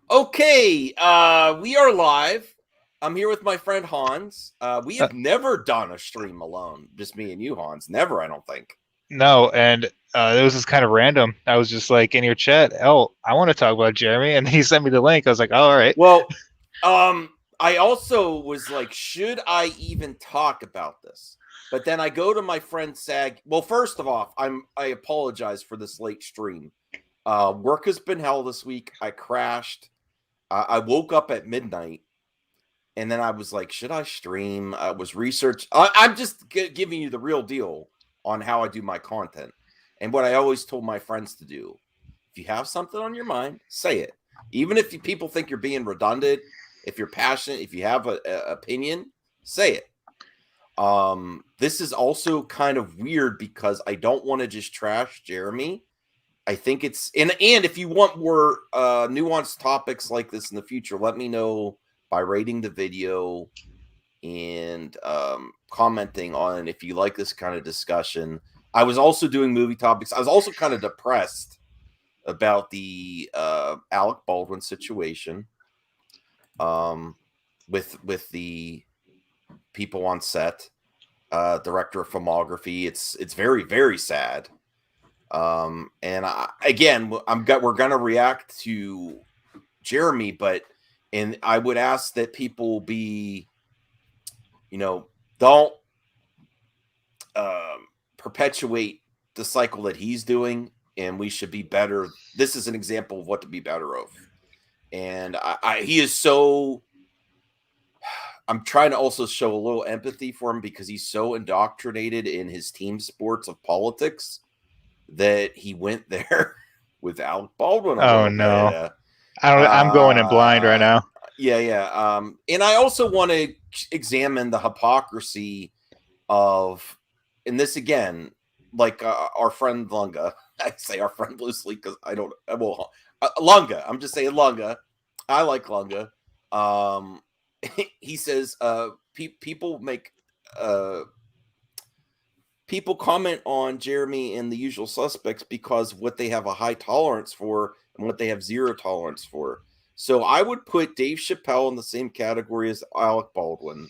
Okay, we are live. I'm here with my friend Hans. We have never done a stream alone, just me and you, Hans. Never, I don't think. No, and it was just kind of random. I was just like in your chat, I want to talk about Jeremy, and he sent me the link. I was like, oh, all right. Well, I also was like, should I even talk about this? But then I go to my friend Sag. Well, first of all, I apologize for this late stream. Work has been hell this week. I crashed. I woke up at midnight. And then I was like, should I stream? I was research. I'm just giving you the real deal on how I do my content. And what I always told my friends to do. If you have something on your mind, say it. Even if people think you're being redundant, if you're passionate, if you have an opinion, say it. This is also kind of weird because I don't want to just trash Jeremy. I think it's and if you want more nuanced topics like this in the future, let me know by rating the video and commenting on if you like this kind of discussion. I was also doing movie topics. I was also kind of depressed about the Alec Baldwin situation with the people on set, director of filmography. It's very, very sad. And we're gonna react to Jeremy, but I would ask that people be, don't perpetuate the cycle that he's doing, and we should be better. This is an example of what to be better of. And he is so. I'm trying to also show a little empathy for him because he's so indoctrinated in his team sports of politics that he went there with Alec Baldwin a Oh little no, bit. I'm going in blind right now. Yeah. And I also want to examine the hypocrisy of, and this again, like our friend Lunga. I say our friend loosely because Lunga. I'm just saying Lunga. I like Lunga. He says people make people comment on Jeremy and the usual suspects because what they have a high tolerance for and what they have zero tolerance for. So I would put Dave Chappelle in the same category as Alec Baldwin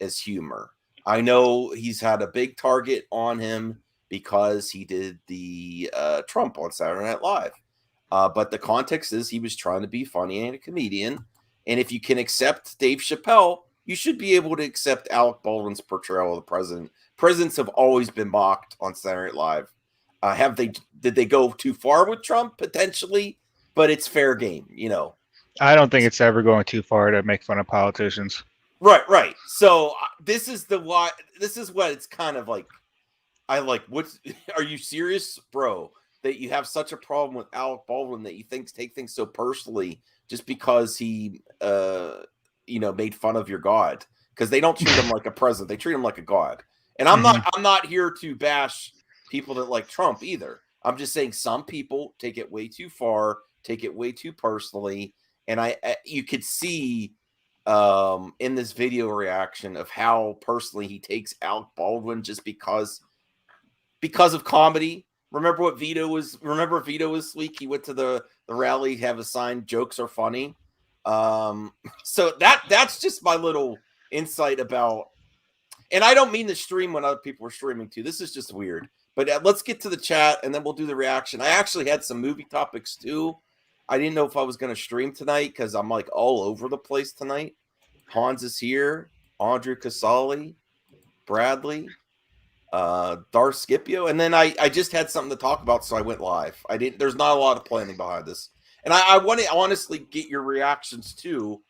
as humor. I know he's had a big target on him because he did the Trump on Saturday Night Live. But the context is he was trying to be funny and a comedian. And if you can accept Dave Chappelle, you should be able to accept Alec Baldwin's portrayal of the president. Presidents have always been mocked on Saturday Night Live. Did they go too far with Trump? Potentially, but it's fair game, I don't think it's ever going too far to make fun of politicians. Right. So this is what it's kind of like. I like. Are you serious, bro? That you have such a problem with Alec Baldwin that you take things so personally just because he, made fun of your god? Because they don't treat him like a president; they treat him like a god. And I'm not here to bash people that like Trump either. I'm just saying some people take it way too far, take it way too personally, and you could see in this video reaction of how personally he takes Alec Baldwin just because of comedy. Remember Vito was this week? He went to the rally, have a sign, jokes are funny. So that's just my little insight about, and I don't mean to stream when other people are streaming too. This is just weird. But let's get to the chat and then we'll do the reaction. I actually had some movie topics too. I didn't know if I was going to stream tonight because I'm like all over the place tonight. Hans is here, Andrew Casali, Bradley, Darth Scipio, and then I just had something to talk about, so I went live. There's not a lot of planning behind this, and I want to honestly get your reactions too.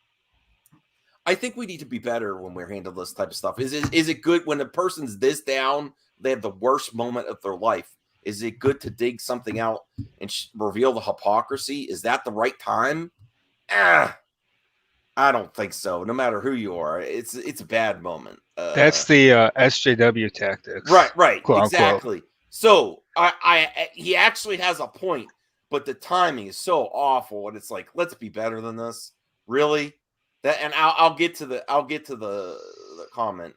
I think we need to be better when we're handling this type of stuff. Is it good when a person's this down? They have the worst moment of their life. Is it good to dig something out and reveal the hypocrisy? Is that the right time? I don't think so. No matter who you are, it's a bad moment. That's the SJW tactics. Right, quote, exactly. unquote. So he actually has a point, but the timing is so awful, and it's like, let's be better than this. Really? That, and I'll get to the comment.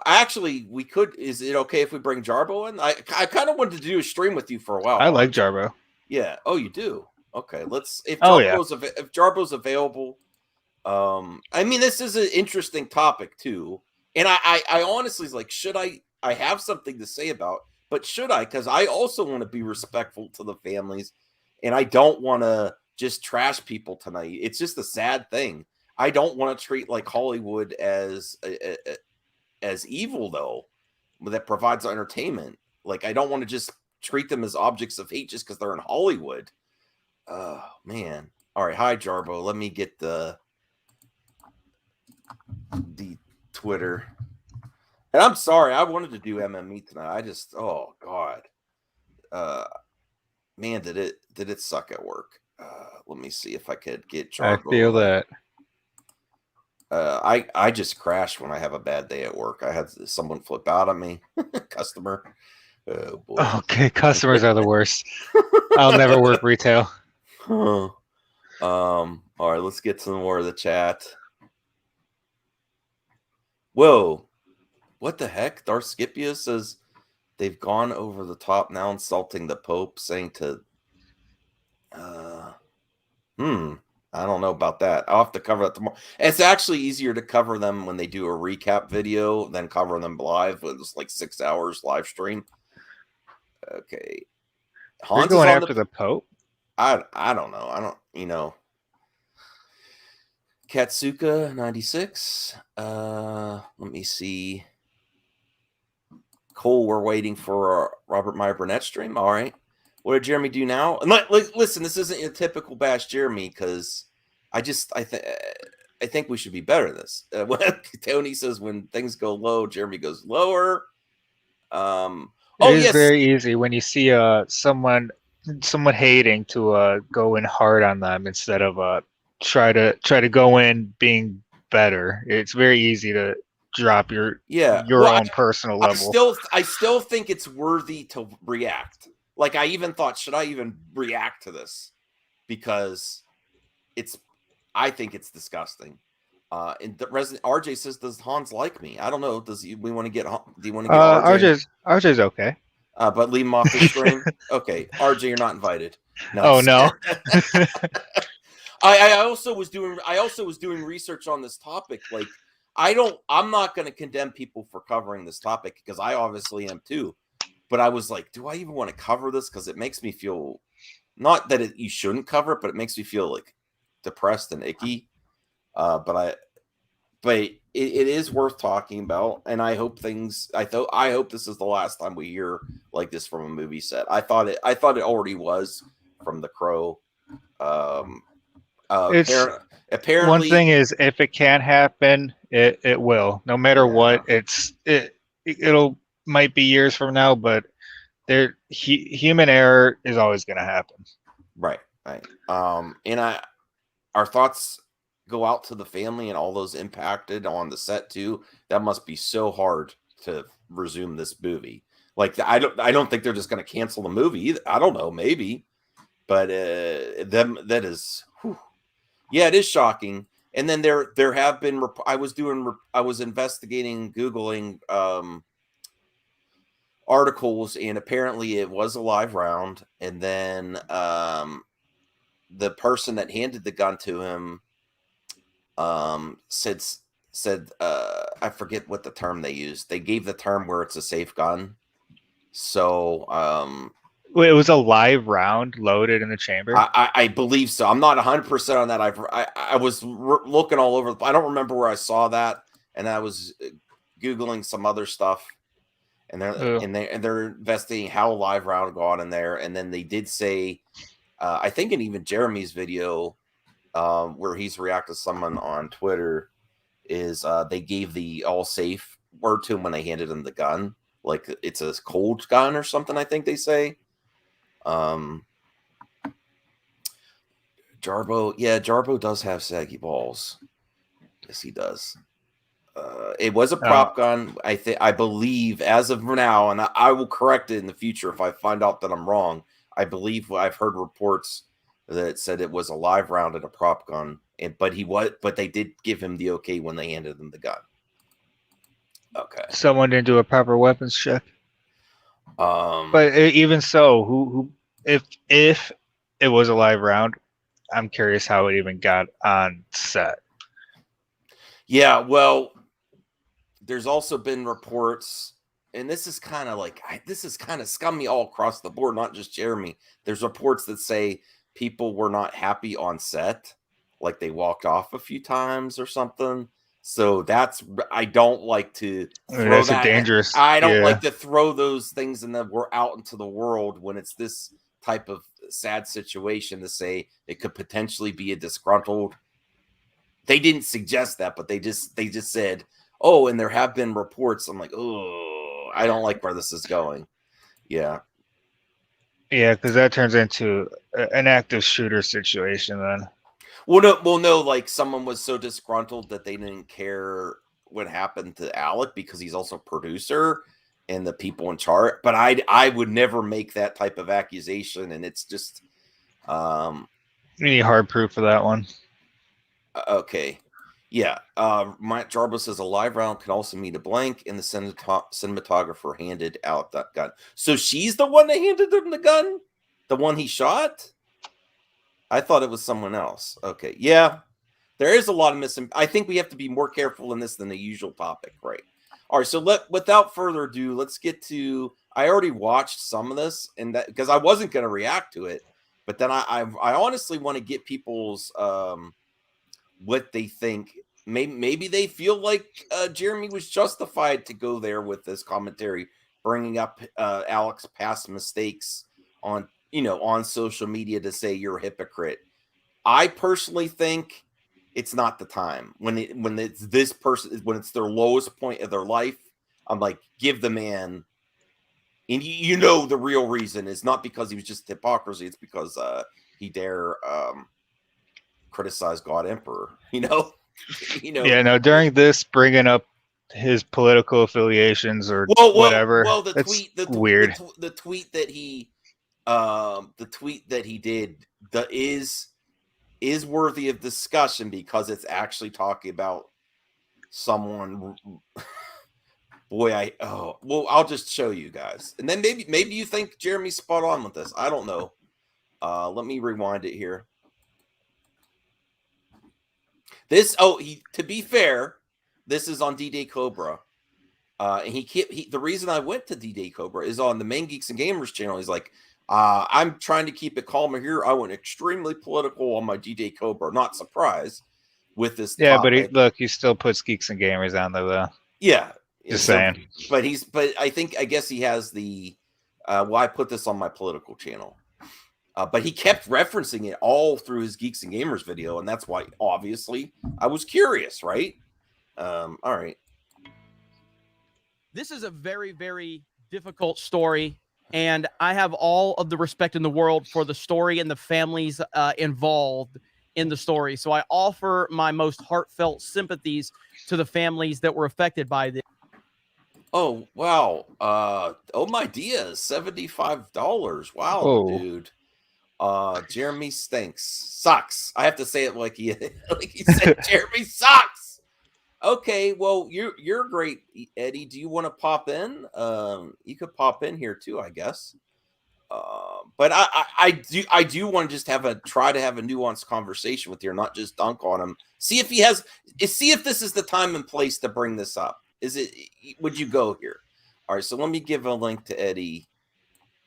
Actually, we could. Is it okay if we bring Jarbo in? I kind of wanted to do a stream with you for a while. I like Jarbo. Yeah. Oh, you do? Okay, let's if Oh, yeah. Jarbo's available. I mean, this is an interesting topic too, and I honestly like, should I have something to say about, but should I? Because I also want to be respectful to the families, and I don't want to just trash people tonight. It's just a sad thing. I don't want to treat like Hollywood as evil though, that provides entertainment. Like I don't want to just treat them as objects of hate just because they're in Hollywood. Oh man. All right, hi Jarbo. Let me get the Twitter. And I'm sorry, I wanted to do MME tonight. I just god. Man, did it suck at work. Let me see if I could get Jarbo. I feel that. I just crash when I have a bad day at work. I had someone flip out on me, customer. Oh boy. Okay, customers are the worst. I'll never work retail. Huh. All right, let's get some more of the chat. Whoa, what the heck? Darth Scipio says they've gone over the top now, insulting the Pope, saying to I don't know about that. I'll have to cover that tomorrow. It's actually easier to cover them when they do a recap video than cover them live. It's like 6 hours live stream. Okay. You're going after the Pope? I don't know. I don't, Katsuka 96. Let me see. Cole, we're waiting for Robert Meyer Burnett stream. All right. What did Jeremy do now? And listen, this isn't a typical bash Jeremy because I think we should be better at this. Tony says when things go low, Jeremy goes lower. It is very easy when you see someone hating to go in hard on them instead of try to go in being better. It's very easy to drop your own personal level. I still think it's worthy to react. Like I even thought, should I even react to this? Because I think it's disgusting. And the resident RJ says, "Does Hans like me?" I don't know. Do you want to get RJ? RJ's okay. But leave him off the stream. Okay, RJ, you're not invited. No, oh no. I also was doing research on this topic. Like I'm not going to condemn people for covering this topic because I obviously am too. But I was like, do I even want to cover this? Because it makes me feel not that you shouldn't cover it, but it makes me feel like depressed and icky. But it is worth talking about, and I hope this is the last time we hear like this from a movie set. I thought it already was from The Crow. Apparently, one thing is, if it can happen, it will. No matter what, it'll might be years from now, but human error is always going to happen. Right. And our thoughts go out to the family and all those impacted on the set too. That must be so hard to resume this movie. Like I don't think they're just going to cancel the movie either. I don't know, maybe, but that is, yeah, it is shocking. And then there have been I was investigating, Googling articles, and apparently it was a live round. And then the person that handed the gun to him said I forget what the term they used. They gave the term where it's a safe gun. So it was a live round loaded in the chamber. I believe so. I'm not 100% on that. I was looking all over. I don't remember where I saw that, and I was Googling some other stuff, and they're investigating how a live round got in there. And then they did say, I think in even Jeremy's video, where he's reacted to someone on Twitter, is they gave the all safe word to him when they handed him the gun, like it's a cold gun or something. I think they say. Jarbo does have saggy balls. Yes, he does. It was a prop gun. I believe as of now, and I will correct it in the future if I find out that I'm wrong. I believe I've heard reports that said it was a live round and a prop gun, but they did give him the okay when they handed him the gun. Okay. Someone didn't do a proper weapons check. But even so, if it was a live round. I'm curious how it even got on set. Yeah, well, there's also been reports, and this is kind of like this is kind of scummy all across the board, not just Jeremy. There's reports that say people were not happy on set, like they walked off a few times or something. So I don't like to throw That's dangerous. I don't like to throw those things we're out into the world when it's this type of sad situation to say it could potentially be a disgruntled. They didn't suggest that, but they just said, oh, and there have been reports. I'm like, oh, I don't like where this is going. Yeah. Yeah, because that turns into an active shooter situation then. Well, no, like someone was so disgruntled that they didn't care what happened to Alec because he's also producer and the people in charge. But I would never make that type of accusation, and it's just you need hard proof for that one. Okay. Yeah. Matt Jarvis says a live round can also mean a blank, and the cinematographer handed out that gun. So she's the one that handed him the gun? The one he shot? I thought it was someone else. Okay. Yeah. There is a lot of I think we have to be more careful in this than the usual topic, right? All right. So without further ado, let's get to. I already watched some of this, and that because I wasn't going to react to it, but then I honestly want to get people's what they think. Maybe they feel like Jeremy was justified to go there with this commentary, bringing up Alec's past mistakes on social media to say you're a hypocrite. I personally think it's not the time when it's this person, when it's their lowest point of their life. I'm like, give the man, and the real reason is not because he was just hypocrisy. It's because he dare criticize God Emperor, Yeah, no, during this bringing up his political affiliations or whatever. Well, the tweet that he did is worthy of discussion because it's actually talking about someone. Boy, I'll just show you guys, and then maybe you think Jeremy's spot on with this. I don't know. Let me rewind it here. To be fair, this is on D-Day Cobra. And the reason I went to D-Day Cobra is on the main Geeks and Gamers channel. He's like, I'm trying to keep it calmer here. I went extremely political on my D-Day Cobra. Not surprised with this. Yeah, topic. But he still puts Geeks and Gamers on there though. Yeah. Just saying. But I guess he has the, I put this on my political channel. But he kept referencing it all through his Geeks and Gamers video, and that's why, obviously, I was curious, right? All right. This is a very, very difficult story, and I have all of the respect in the world for the story and the families involved in the story. So I offer my most heartfelt sympathies to the families that were affected by this. Oh, wow. Oh, my Dia, $75. Wow, dude. Jeremy sucks. I have to say it like he said. Jeremy sucks. Okay, well, you're great, Eddie. Do you want to pop in? You could pop in here too, I guess. But I do want to just try to have a nuanced conversation with you, not just dunk on him. See if this is the time and place to bring this up. Would you go here? All right, so let me give a link to Eddie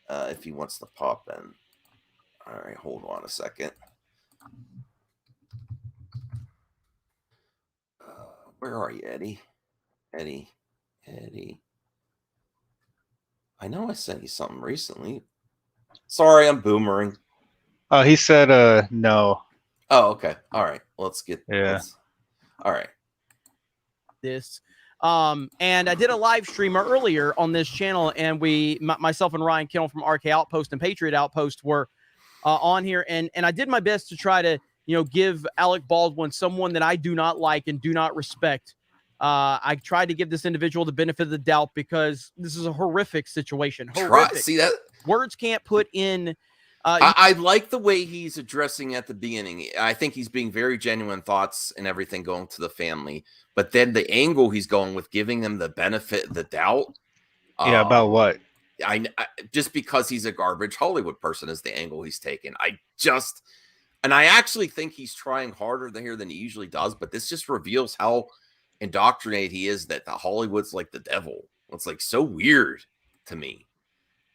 if he wants to pop in. All right, hold on a second. Where are you, Eddie? Eddie. I know I sent you something recently. Sorry, I'm boomering. Oh, he said no. Oh, okay. All right. Let's get. Yeah. All right. This. And I did a live stream earlier on this channel, and myself and Ryan Kennel from RK Outpost and Patriot Outpost were on here, and I did my best to try to give Alec Baldwin, someone that I do not like and do not respect. I tried to give this individual the benefit of the doubt because this is a horrific situation. Horrific. See that? Words can't put in. I like the way he's addressing at the beginning. I think he's being very genuine thoughts and everything going to the family. But then the angle he's going with, giving them the benefit of the doubt. Yeah, about what? just because he's a garbage Hollywood person is the angle he's taken. And I actually think he's trying harder than he usually does, but this just reveals how indoctrinated he is that the Hollywood's like the devil. It's like so weird to me.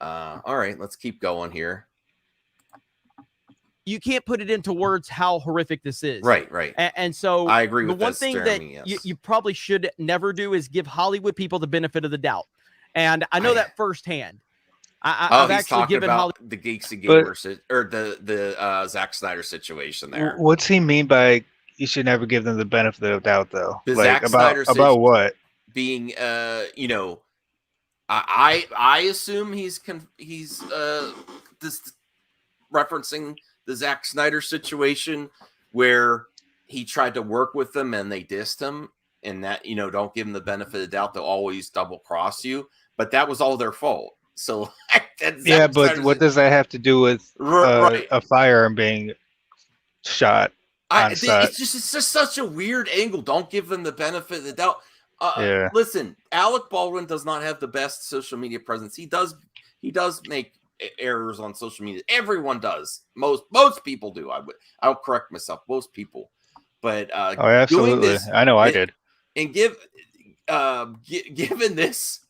All right, let's keep going here. You can't put it into words how horrific this is. Right. And so I agree with the one this, thing Jeremy, that yes. you probably should never do is give Hollywood people the benefit of the doubt. And I know that firsthand. I've actually given about the Geeks and Gamers or the Zack Snyder situation there. What's he mean by you should never give them the benefit of the doubt, though? The like about what? Being I assume he's this referencing the Zack Snyder situation where he tried to work with them and they dissed him, and that don't give them the benefit of the doubt. They'll always double cross you, but that was all their fault. So yeah, but what does that have to do with a firearm being shot on set? It's just such a weird angle. Don't give them the benefit of the doubt. Yeah. Listen, Alec Baldwin does not have the best social media presence. He does make errors on social media. Everyone does. Most people do. I'll correct myself. Most people, but absolutely. Doing this, I know I did. And given this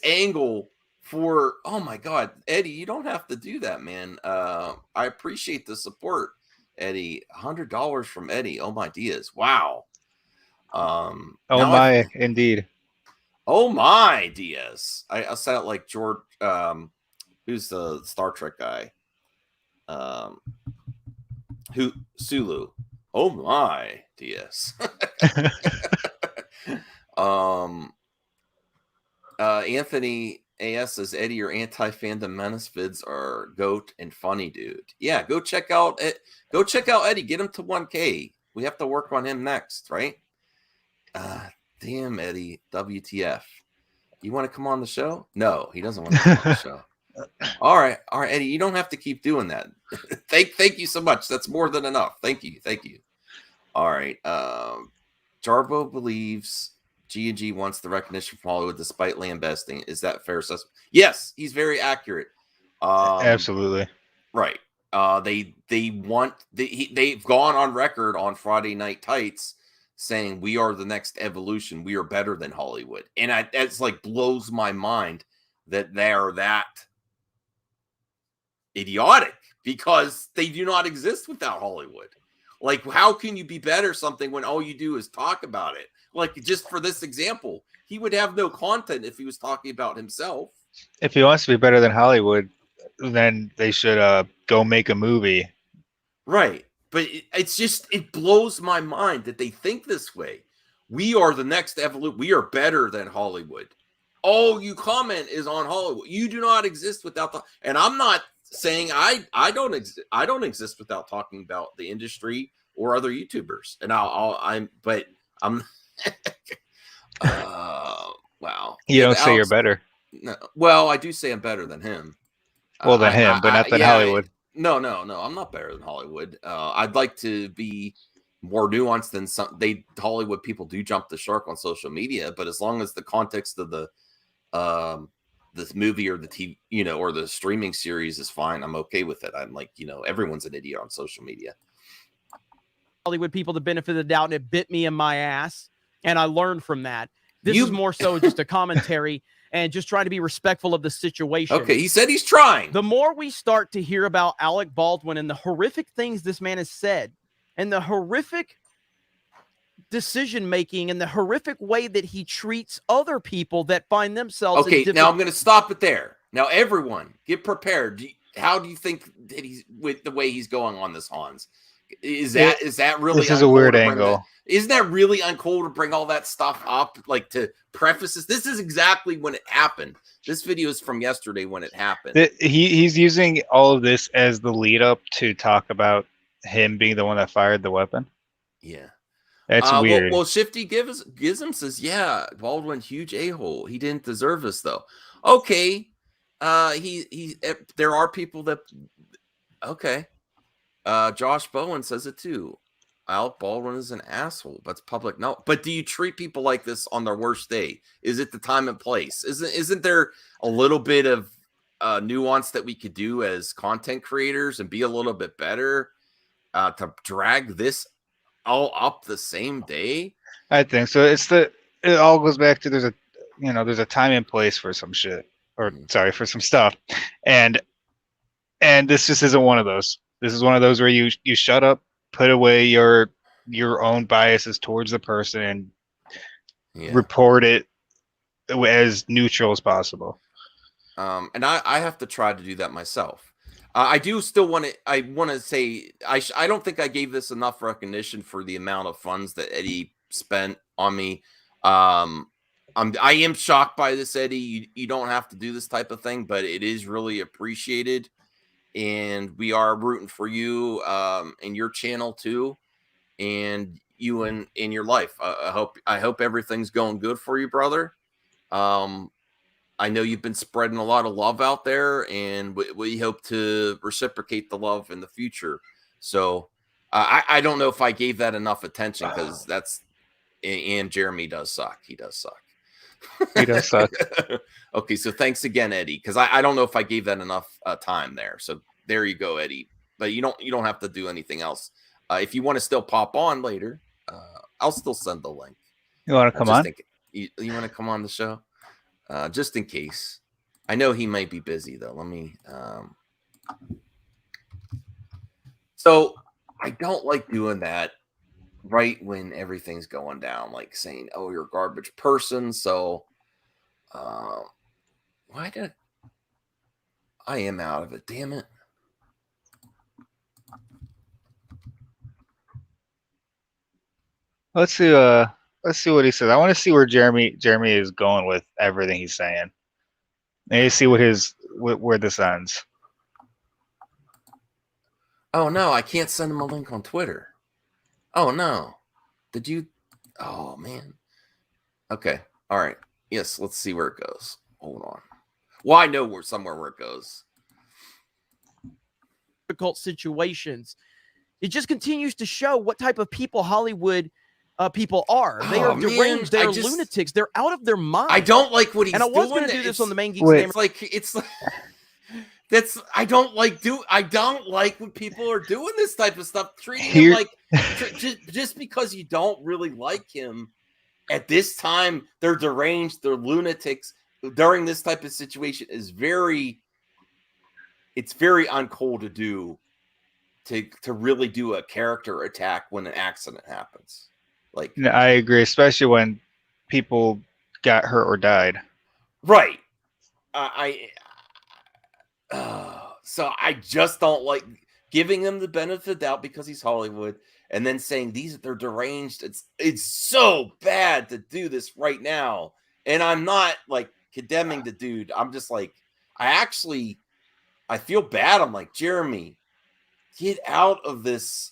angle for, oh my God, Eddie, you don't have to do that, man. I appreciate the support, Eddie. $100 from Eddie. Oh my Diaz. Wow. Indeed. Oh my Diaz. I said it like George. Who's the Star Trek guy? Sulu. Oh my Diaz. Anthony AS says, Eddie, your anti-fandom menace vids are goat and funny, dude. Yeah, go check out Eddie. Get him to 1K. We have to work on him next, right? Damn, Eddie. WTF. You want to come on the show? No, he doesn't want to come on the show. All right, Eddie. You don't have to keep doing that. Thank you so much. That's more than enough. Thank you. All right. Jarbo believes G&G wants the recognition from Hollywood despite lambasting. Is that fair assessment? Yes, he's very accurate. Absolutely. Right. They've gone on record on Friday Night Tights saying we are the next evolution. We are better than Hollywood. And that's like blows my mind that they are that idiotic because they do not exist without Hollywood. Like, how can you be better something when all you do is talk about it? Like, just for this example, he would have no content if he was talking about himself. If he wants to be better than Hollywood, then they should go make a movie. Right. But it blows my mind that they think this way. We are the next evolution. We are better than Hollywood. All you comment is on Hollywood. You do not exist without and I'm not saying I don't exist without talking about the industry or other YouTubers. And I'm wow. You don't say you're better. No, well, I do say I'm better than him. Well, than him, but not than Hollywood. No, I'm not better than Hollywood. I'd like to be more nuanced than some. Hollywood people do jump the shark on social media, but as long as the context of the this movie or the TV, or the streaming series is fine, I'm okay with it. I'm like, everyone's an idiot on social media. Hollywood people the benefit of the doubt, and it bit me in my ass, and I learned from that. This is more so just a commentary and just trying to be respectful of the situation. Okay, he said he's trying. The more we start to hear about Alec Baldwin and the horrific things this man has said and the horrific decision-making and the horrific way that he treats other people that find themselves in now I'm going to stop it there. Now, everyone, get prepared. How do you think that he's with the way he's going on this, Hans? Is that really? This is a weird angle. Isn't that really uncool to bring all that stuff up? Like, to preface this, this is exactly when it happened. This video is from yesterday when it happened. He's using all of this as the lead up to talk about him being the one that fired the weapon. Yeah, that's weird. Well, Shifty Gizm says, yeah, Baldwin, huge a-hole. He didn't deserve this though. Okay, there are people that. Okay. Josh Bowen says it too. Alec Baldwin is an asshole. That's public. No, but do you treat people like this on their worst day? Is it the time and place? Isn't there a little bit of nuance that we could do as content creators and be a little bit better to drag this all up the same day? I think so. It all goes back to there's a time and place for some shit, or sorry, for some stuff, and this just isn't one of those. This is one of those where you shut up, put away your own biases towards the person, and report it as neutral as possible. And I have to try to do that myself. I do still want to. I want to say I don't think I gave this enough recognition for the amount of funds that Eddie spent on me. I am shocked by this, Eddie. You don't have to do this type of thing, but it is really appreciated, and we are rooting for you and your channel too, and you in your life. I hope everything's going good for you, brother. I know you've been spreading a lot of love out there, and we hope to reciprocate the love in the future. So I don't know if I gave that enough attention, because and Jeremy does suck. He does suck. He does suck. Okay, so thanks again, Eddie, because I don't know if I gave that enough time there. So there you go, Eddie. But you don't have to do anything else. If you want to still pop on later, I'll still send the link. You want to come on? You want to come on the show? Just in case. I know he might be busy though. Let me so I don't like doing that right when everything's going down, like saying, oh, you're a garbage person. So why did I am out of it, damn it. Let's see what he says. I want to see where Jeremy is going with everything he's saying. Maybe see where this ends. Oh no, I can't send him a link on Twitter. Oh no. Did you? Oh man. Okay. All right. Yes, let's see where it goes. Hold on. Well, I know somewhere where it goes. Difficult situations. It just continues to show what type of people Hollywood people are. They are deranged. They are lunatics. They're out of their mind. I don't like what he's doing. And I was going to do this on the Main Geeks Gamer. It's like that's I don't like when people are doing this type of stuff, treating him like just because you don't really like him at this time. They're deranged. They're lunatics. During this type of situation is very uncool to do. To really do a character attack when an accident happens. Like, no, I agree, especially when people got hurt or died. Right. So I just don't like giving him the benefit of the doubt because he's Hollywood, and then saying they're deranged. It's so bad to do this right now, and I'm not like condemning the dude. I'm just like I feel bad. I'm like, Jeremy, get out of this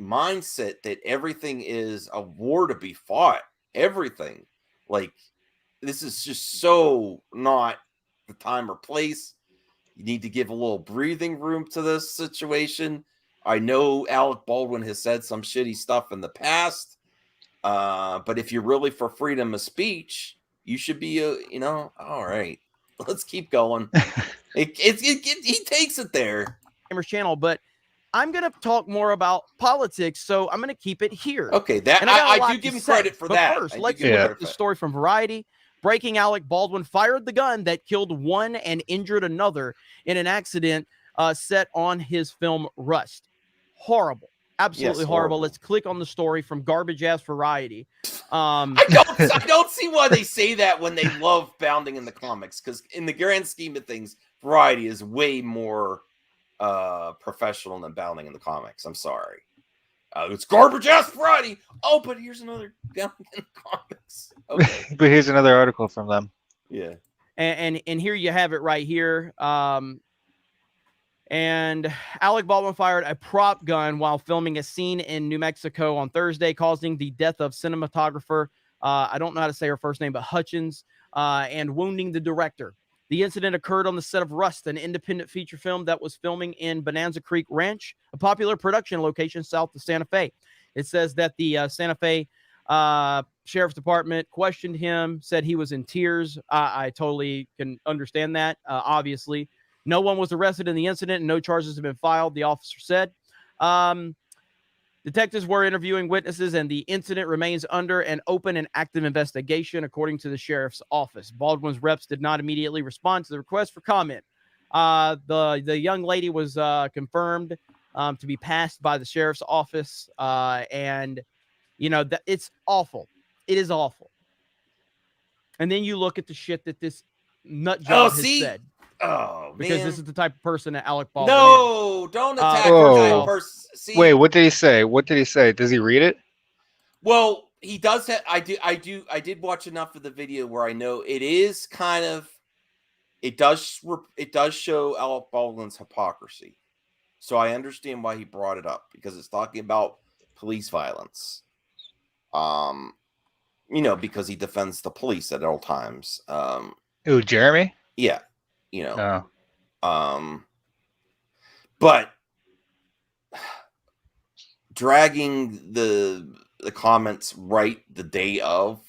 mindset that everything is a war to be fought. Everything. Like, this is just so not the time or place. You need to give a little breathing room to this situation. I know Alec Baldwin has said some shitty stuff in the past, but if you're really for freedom of speech, you should be, all right, let's keep going. He takes it there. Channel, but I'm going to talk more about politics, so I'm going to keep it here. Okay, I do give him credit for that. First, let's look at the story from Variety. Breaking Alec Baldwin fired the gun that killed one and injured another in an accident set on his film Rust. Horrible. Absolutely horrible. Let's click on the story from garbage ass Variety. I don't see why they say that when they love bounding in the comics, because in the grand scheme of things, Variety is way more professional than bounding in the comics. I'm sorry. It's garbage ass Variety. Oh, but here's another bounding in the comics. Okay. But here's another article from them. Yeah. And here you have it right here. And Alec Baldwin fired a prop gun while filming a scene in New Mexico on Thursday, causing the death of cinematographer, I don't know how to say her first name, but Hutchins, and wounding the director. The incident occurred on the set of Rust, an independent feature film that was filming in Bonanza Creek Ranch, a popular production location south of Santa Fe. It says that the Santa Fe Sheriff's Department questioned him, said he was in tears. I totally can understand that. Obviously, no one was arrested in the incident and no charges have been filed, the officer said. Detectives were interviewing witnesses and the incident remains under an open and active investigation, according to the sheriff's office. Baldwin's reps did not immediately respond to the request for comment. The young lady was confirmed to be passed by the sheriff's office, and it's awful. It is awful. And then you look at the shit that this nut job has said. Oh, because man. this is the type of person that Alec Baldwin is. Don't attack that person. Wait, what did he say? What did he say? Does he read it? Well, he does have. I did watch enough of the video where I know it is kind of. It does show Alec Baldwin's hypocrisy. So I understand why he brought it up, because it's talking about police violence. Because he defends the police at all times. Who, Jeremy? Yeah. Oh. But dragging the comments right the day of,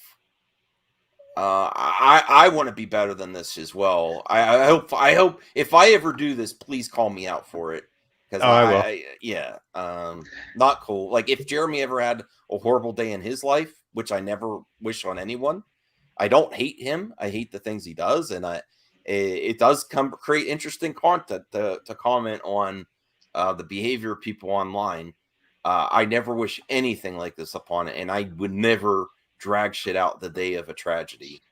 I want to be better than this as well. I hope if I ever do this, please call me out for it, because I will. Not cool. Like, if Jeremy ever had a horrible day in his life, which I never wish on anyone, I don't hate him. I hate the things he does, and it does create interesting content to comment on the behavior of people online. I never wish anything like this upon it, and I would never drag shit out the day of a tragedy.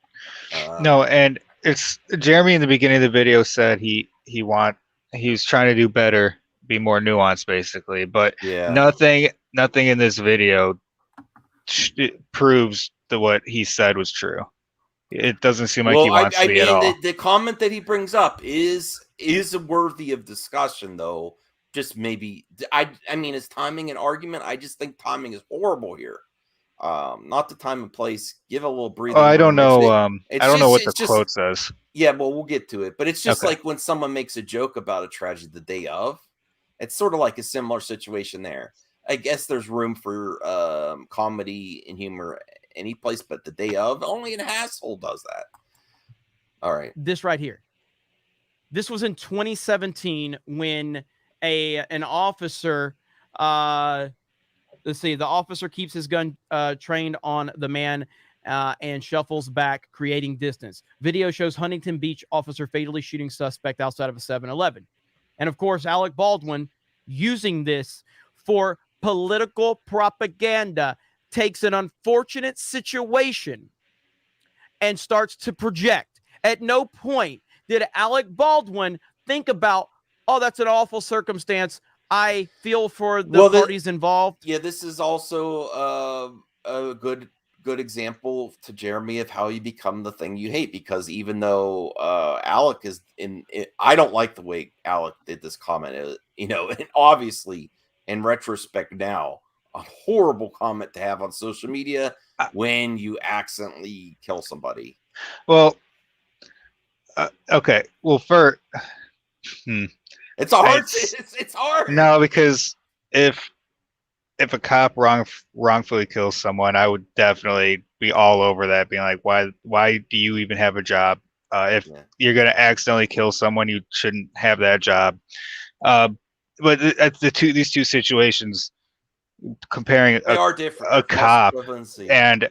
No, and it's Jeremy in the beginning of the video said he was trying to do better, be more nuanced, basically. But nothing in this video proves that what he said was true. It doesn't seem like he wants to be at all. The comment that he brings up is worthy of discussion, though. Just maybe, I mean, his timing and argument, I just think timing is horrible here. Not the time and place. Give a little breathing. I don't know. I don't know what the quote says. Yeah, well, we'll get to it. But it's just like when someone makes a joke about a tragedy the day of. It's sort of like a similar situation there. I guess there's room for comedy and humor any place, but the day of, only an asshole does that. All right. This right here. This was in 2017 when an officer, let's see, the officer keeps his gun trained on the man and shuffles back, creating distance. Video shows Huntington Beach officer fatally shooting suspect outside of a 7-Eleven. And of course, Alec Baldwin, using this for political propaganda, takes an unfortunate situation and starts to project. At no point did Alec Baldwin think about, oh, that's an awful circumstance. I feel for the parties involved. Yeah, this is also a good example to Jeremy of how you become the thing you hate, because even though Alec is I don't like the way Alec did this comment, and obviously in retrospect now, a horrible comment to have on social media when you accidentally kill somebody. Well, okay. Well, it's hard. It's hard. No, because if a cop wrongfully kills someone, I would definitely be all over that, being like, why do you even have a job? If you're going to accidentally kill someone, you shouldn't have that job. But these two situations, comparing a cop and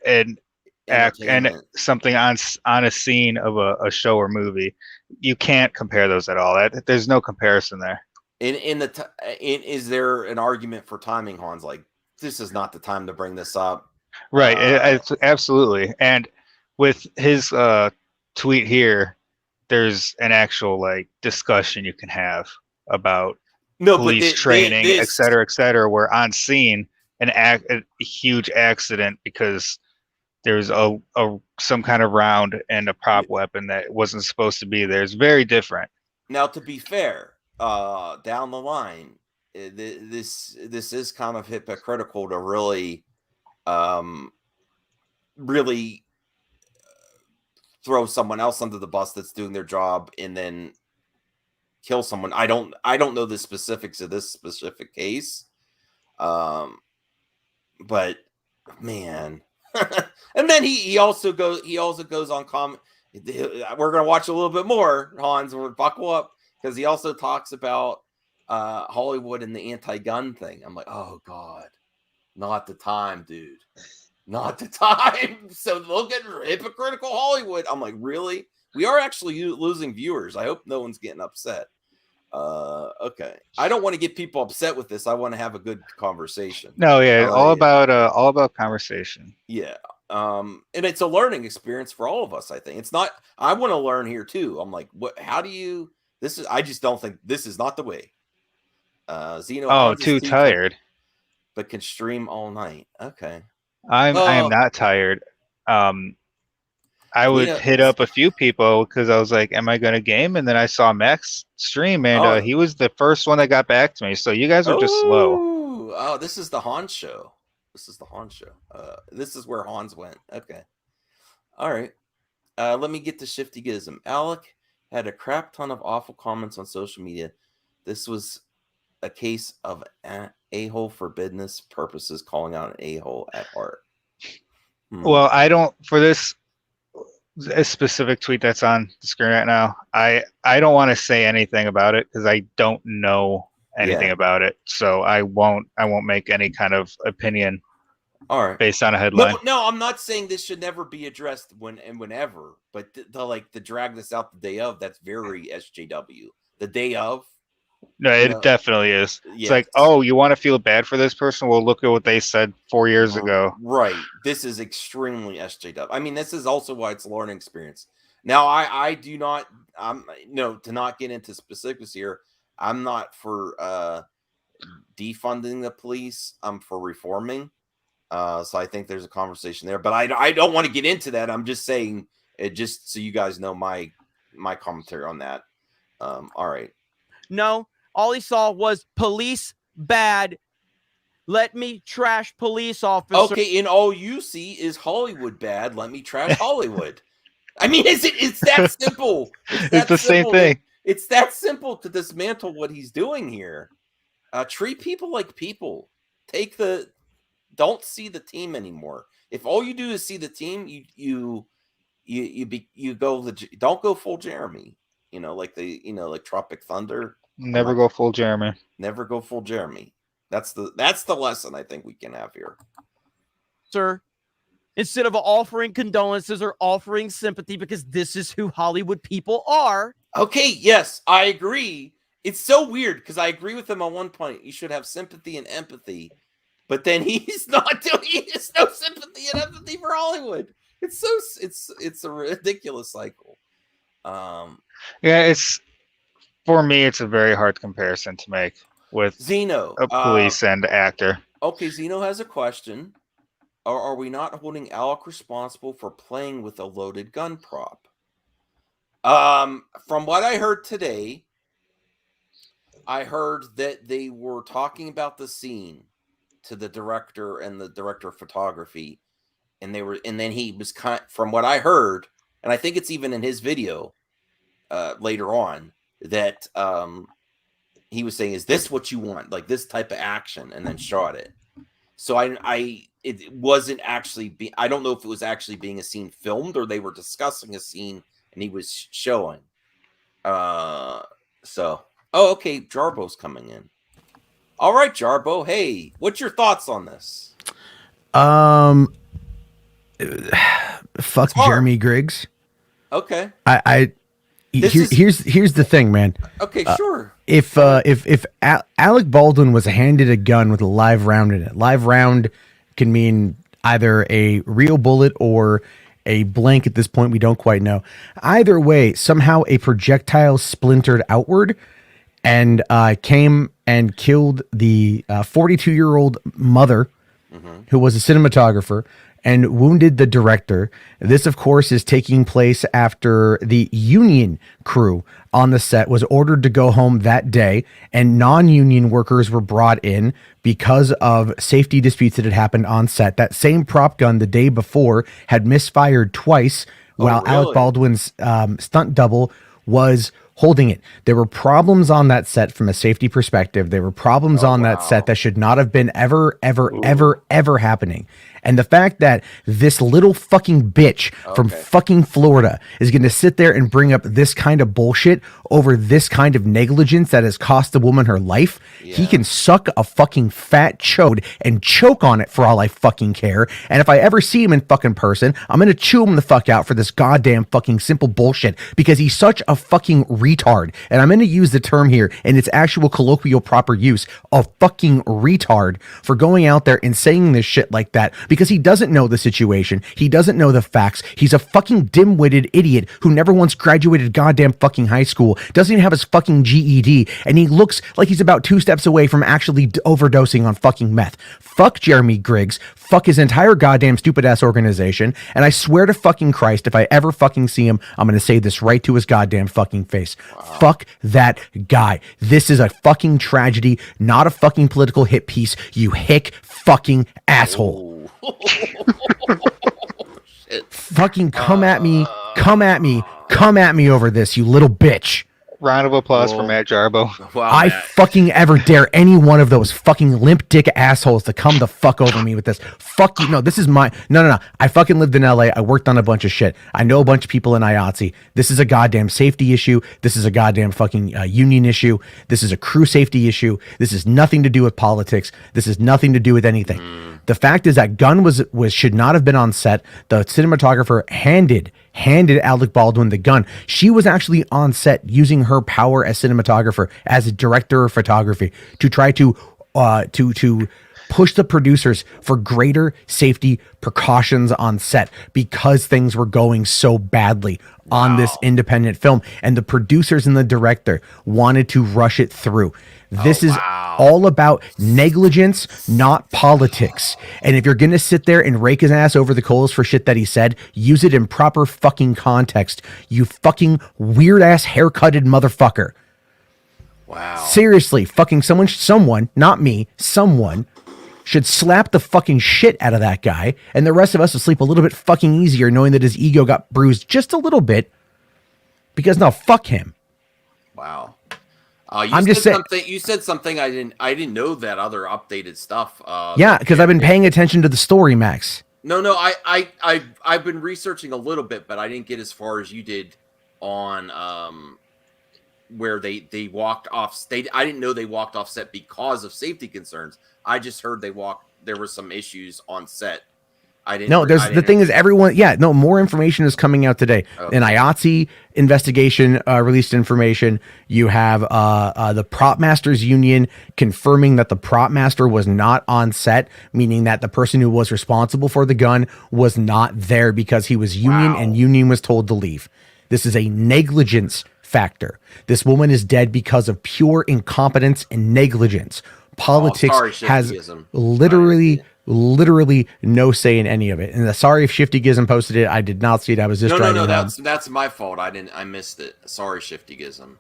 something on a scene of a show or movie, you can't compare those at all. There's no comparison there. Is there an argument for timing, Hans? Like, this is not the time to bring this up, right? Absolutely. And with his tweet here, there's an actual discussion you can have about police training, et cetera, where on scene a huge accident because there's some kind of round and a prop weapon that wasn't supposed to be there. It's very different. Now, to be fair, down the line, this is kind of hypocritical to really throw someone else under the bus that's doing their job and then kill someone. I don't know the specifics of this specific case. but man, and then he also goes on comment. We're gonna watch a little bit more, Hans. We're buckle up because he also talks about Hollywood and the anti-gun thing. I'm like, oh god, not the time, dude, not the time. So look at hypocritical Hollywood. I'm like, really? We are actually losing viewers. I hope no one's getting upset. Okay. I don't want to get people upset with this. I want to have a good conversation. No, yeah, all about conversation. Yeah. And it's a learning experience for all of us, I think. It's not, I want to learn here too. I'm like, how do you, I just don't think this is not the way. Zeno. Oh, too tired. But can stream all night. Okay. I am not tired. I would hit up a few people because I was like, am I going to game? And then I saw Max stream, and he was the first one that got back to me. So you guys are just slow. Oh, this is the Hans show. This is where Hans went. Okay. All right. Let me get to Shifty Gizm. Alec had a crap ton of awful comments on social media. This was a case of a-hole for business purposes, calling out an a-hole at heart. Well, I don't, for this a specific tweet that's on the screen right now, I don't want to say anything about it because I don't know anything about it, so I won't make any kind of opinion based on a headline. No, I'm not saying this should never be addressed whenever, but to drag this out the day of, that's very SJW. The day of. No, it definitely is. Yes. It's like, oh, you want to feel bad for this person? Well, look at what they said 4 years ago. Right. This is extremely SJW. I mean, this is also why it's a learning experience. Now, I do not, to not get into specifics here, I'm not for defunding the police. I'm for reforming. So I think there's a conversation there, but I don't want to get into that. I'm just saying it just so you guys know my commentary on that. All right. No, all he saw was police bad. Let me trash police officers. Okay, and all you see is Hollywood bad. Let me trash Hollywood. I mean, it's that simple. It's the same thing. It's that simple to dismantle what he's doing here. Treat people like people. Don't see the team anymore. If all you do is see the team, don't go full Jeremy. Like Tropic Thunder. Never go full Jeremy. Never go full Jeremy. That's the lesson I think we can have here. Sir, instead of offering condolences or offering sympathy, because this is who Hollywood people are. Okay, yes, I agree. It's so weird because I agree with him on one point. You should have sympathy and empathy, but then he's not doing. There's no sympathy and empathy for Hollywood. It's a ridiculous cycle. Yeah, for me, it's a very hard comparison to make with Zeno, a police and actor. Okay, Zeno has a question. Are we not holding Alec responsible for playing with a loaded gun prop? From what I heard today, I heard that they were talking about the scene to the director and the director of photography, and then he was from what I heard, and I think it's even in his video later on, that he was saying, is this what you want? Like this type of action, and then shot it. So it wasn't actually I don't know if it was actually being a scene filmed or they were discussing a scene and he was showing. Okay, Jarbo's coming in. All right, Jarbo. Hey, what's your thoughts on this? Fuck Jeremy Griggs. Okay. Here's the thing, man. Okay, sure. If Alec Baldwin was handed a gun with a live round in it, live round can mean either a real bullet or a blank at this point. We don't quite know. Either way, somehow a projectile splintered outward and came and killed the 42-year-old mother, who was a cinematographer, and wounded the director. This, of course, is taking place after the union crew on the set was ordered to go home that day, and non-union workers were brought in because of safety disputes that had happened on set. That same prop gun the day before had misfired twice, while really? Alec Baldwin's stunt double was holding it. There were problems on that set from a safety perspective. There were problems on that set that should not have been ever happening. And the fact that this little fucking bitch from fucking Florida is going to sit there and bring up this kind of bullshit over this kind of negligence that has cost a woman her life, he can suck a fucking fat chode and choke on it for all I fucking care. And if I ever see him in fucking person, I'm going to chew him the fuck out for this goddamn fucking simple bullshit because he's such a fucking retard. And I'm going to use the term here in its actual colloquial proper use, a fucking retard, for going out there and saying this shit like that because he doesn't know the situation. He doesn't know the facts. He's a fucking dim-witted idiot who never once graduated goddamn fucking high school, doesn't even have his fucking GED, and he looks like he's about 2 steps away from actually overdosing on fucking meth. Fuck Jeremy Griggs. Fuck his entire goddamn stupid-ass organization, and I swear to fucking Christ, if I ever fucking see him, I'm gonna say this right to his goddamn fucking face. Fuck that guy. This is a fucking tragedy, not a fucking political hit piece, you hick fucking asshole. Shit. Fucking come at me over this, you little bitch. Round of applause for Matt Jarbo. Wow, I Matt. fucking ever dare any one of those fucking limp dick assholes to come the fuck over me with this. Fuck you. No, this is my... No. I fucking lived in LA. I worked on a bunch of shit. I know a bunch of people in IATSE. This is a goddamn safety issue. This is a goddamn fucking union issue. This is a crew safety issue. This is nothing to do with politics. This is nothing to do with anything. The fact is that gun was should not have been on set. The cinematographer handed Alec Baldwin the gun. She was actually on set using her power as cinematographer, as a director of photography, to try to push the producers for greater safety precautions on set because things were going so badly on this independent film, and the producers and the director wanted to rush it through. This is all about negligence, not politics. And if you're going to sit there and rake his ass over the coals for shit that he said, use it in proper fucking context. You fucking weird ass haircutted motherfucker. Wow. Seriously, fucking someone, not me, someone should slap the fucking shit out of that guy, and the rest of us will sleep a little bit fucking easier knowing that his ego got bruised just a little bit, because now fuck him. Wow. I'm just saying. You said something I didn't know that other updated stuff. Yeah, because I've been paying attention to the story, Max. No, I've been researching a little bit, but I didn't get as far as you did on where they walked off. I didn't know they walked off set because of safety concerns. I just heard there were some issues on set. The thing is, everyone, more information is coming out today. An IATSE investigation released information. You have the Prop Masters Union confirming that the Prop Master was not on set, meaning that the person who was responsible for the gun was not there because he was union and union was told to leave. This is a negligence factor. This woman is dead because of pure incompetence and negligence. Politics has literally no say in any of it. And sorry if Shifty Gizm posted it. I did not see it. I was just trying to... That's my fault. I missed it. Sorry, Shifty Gizm.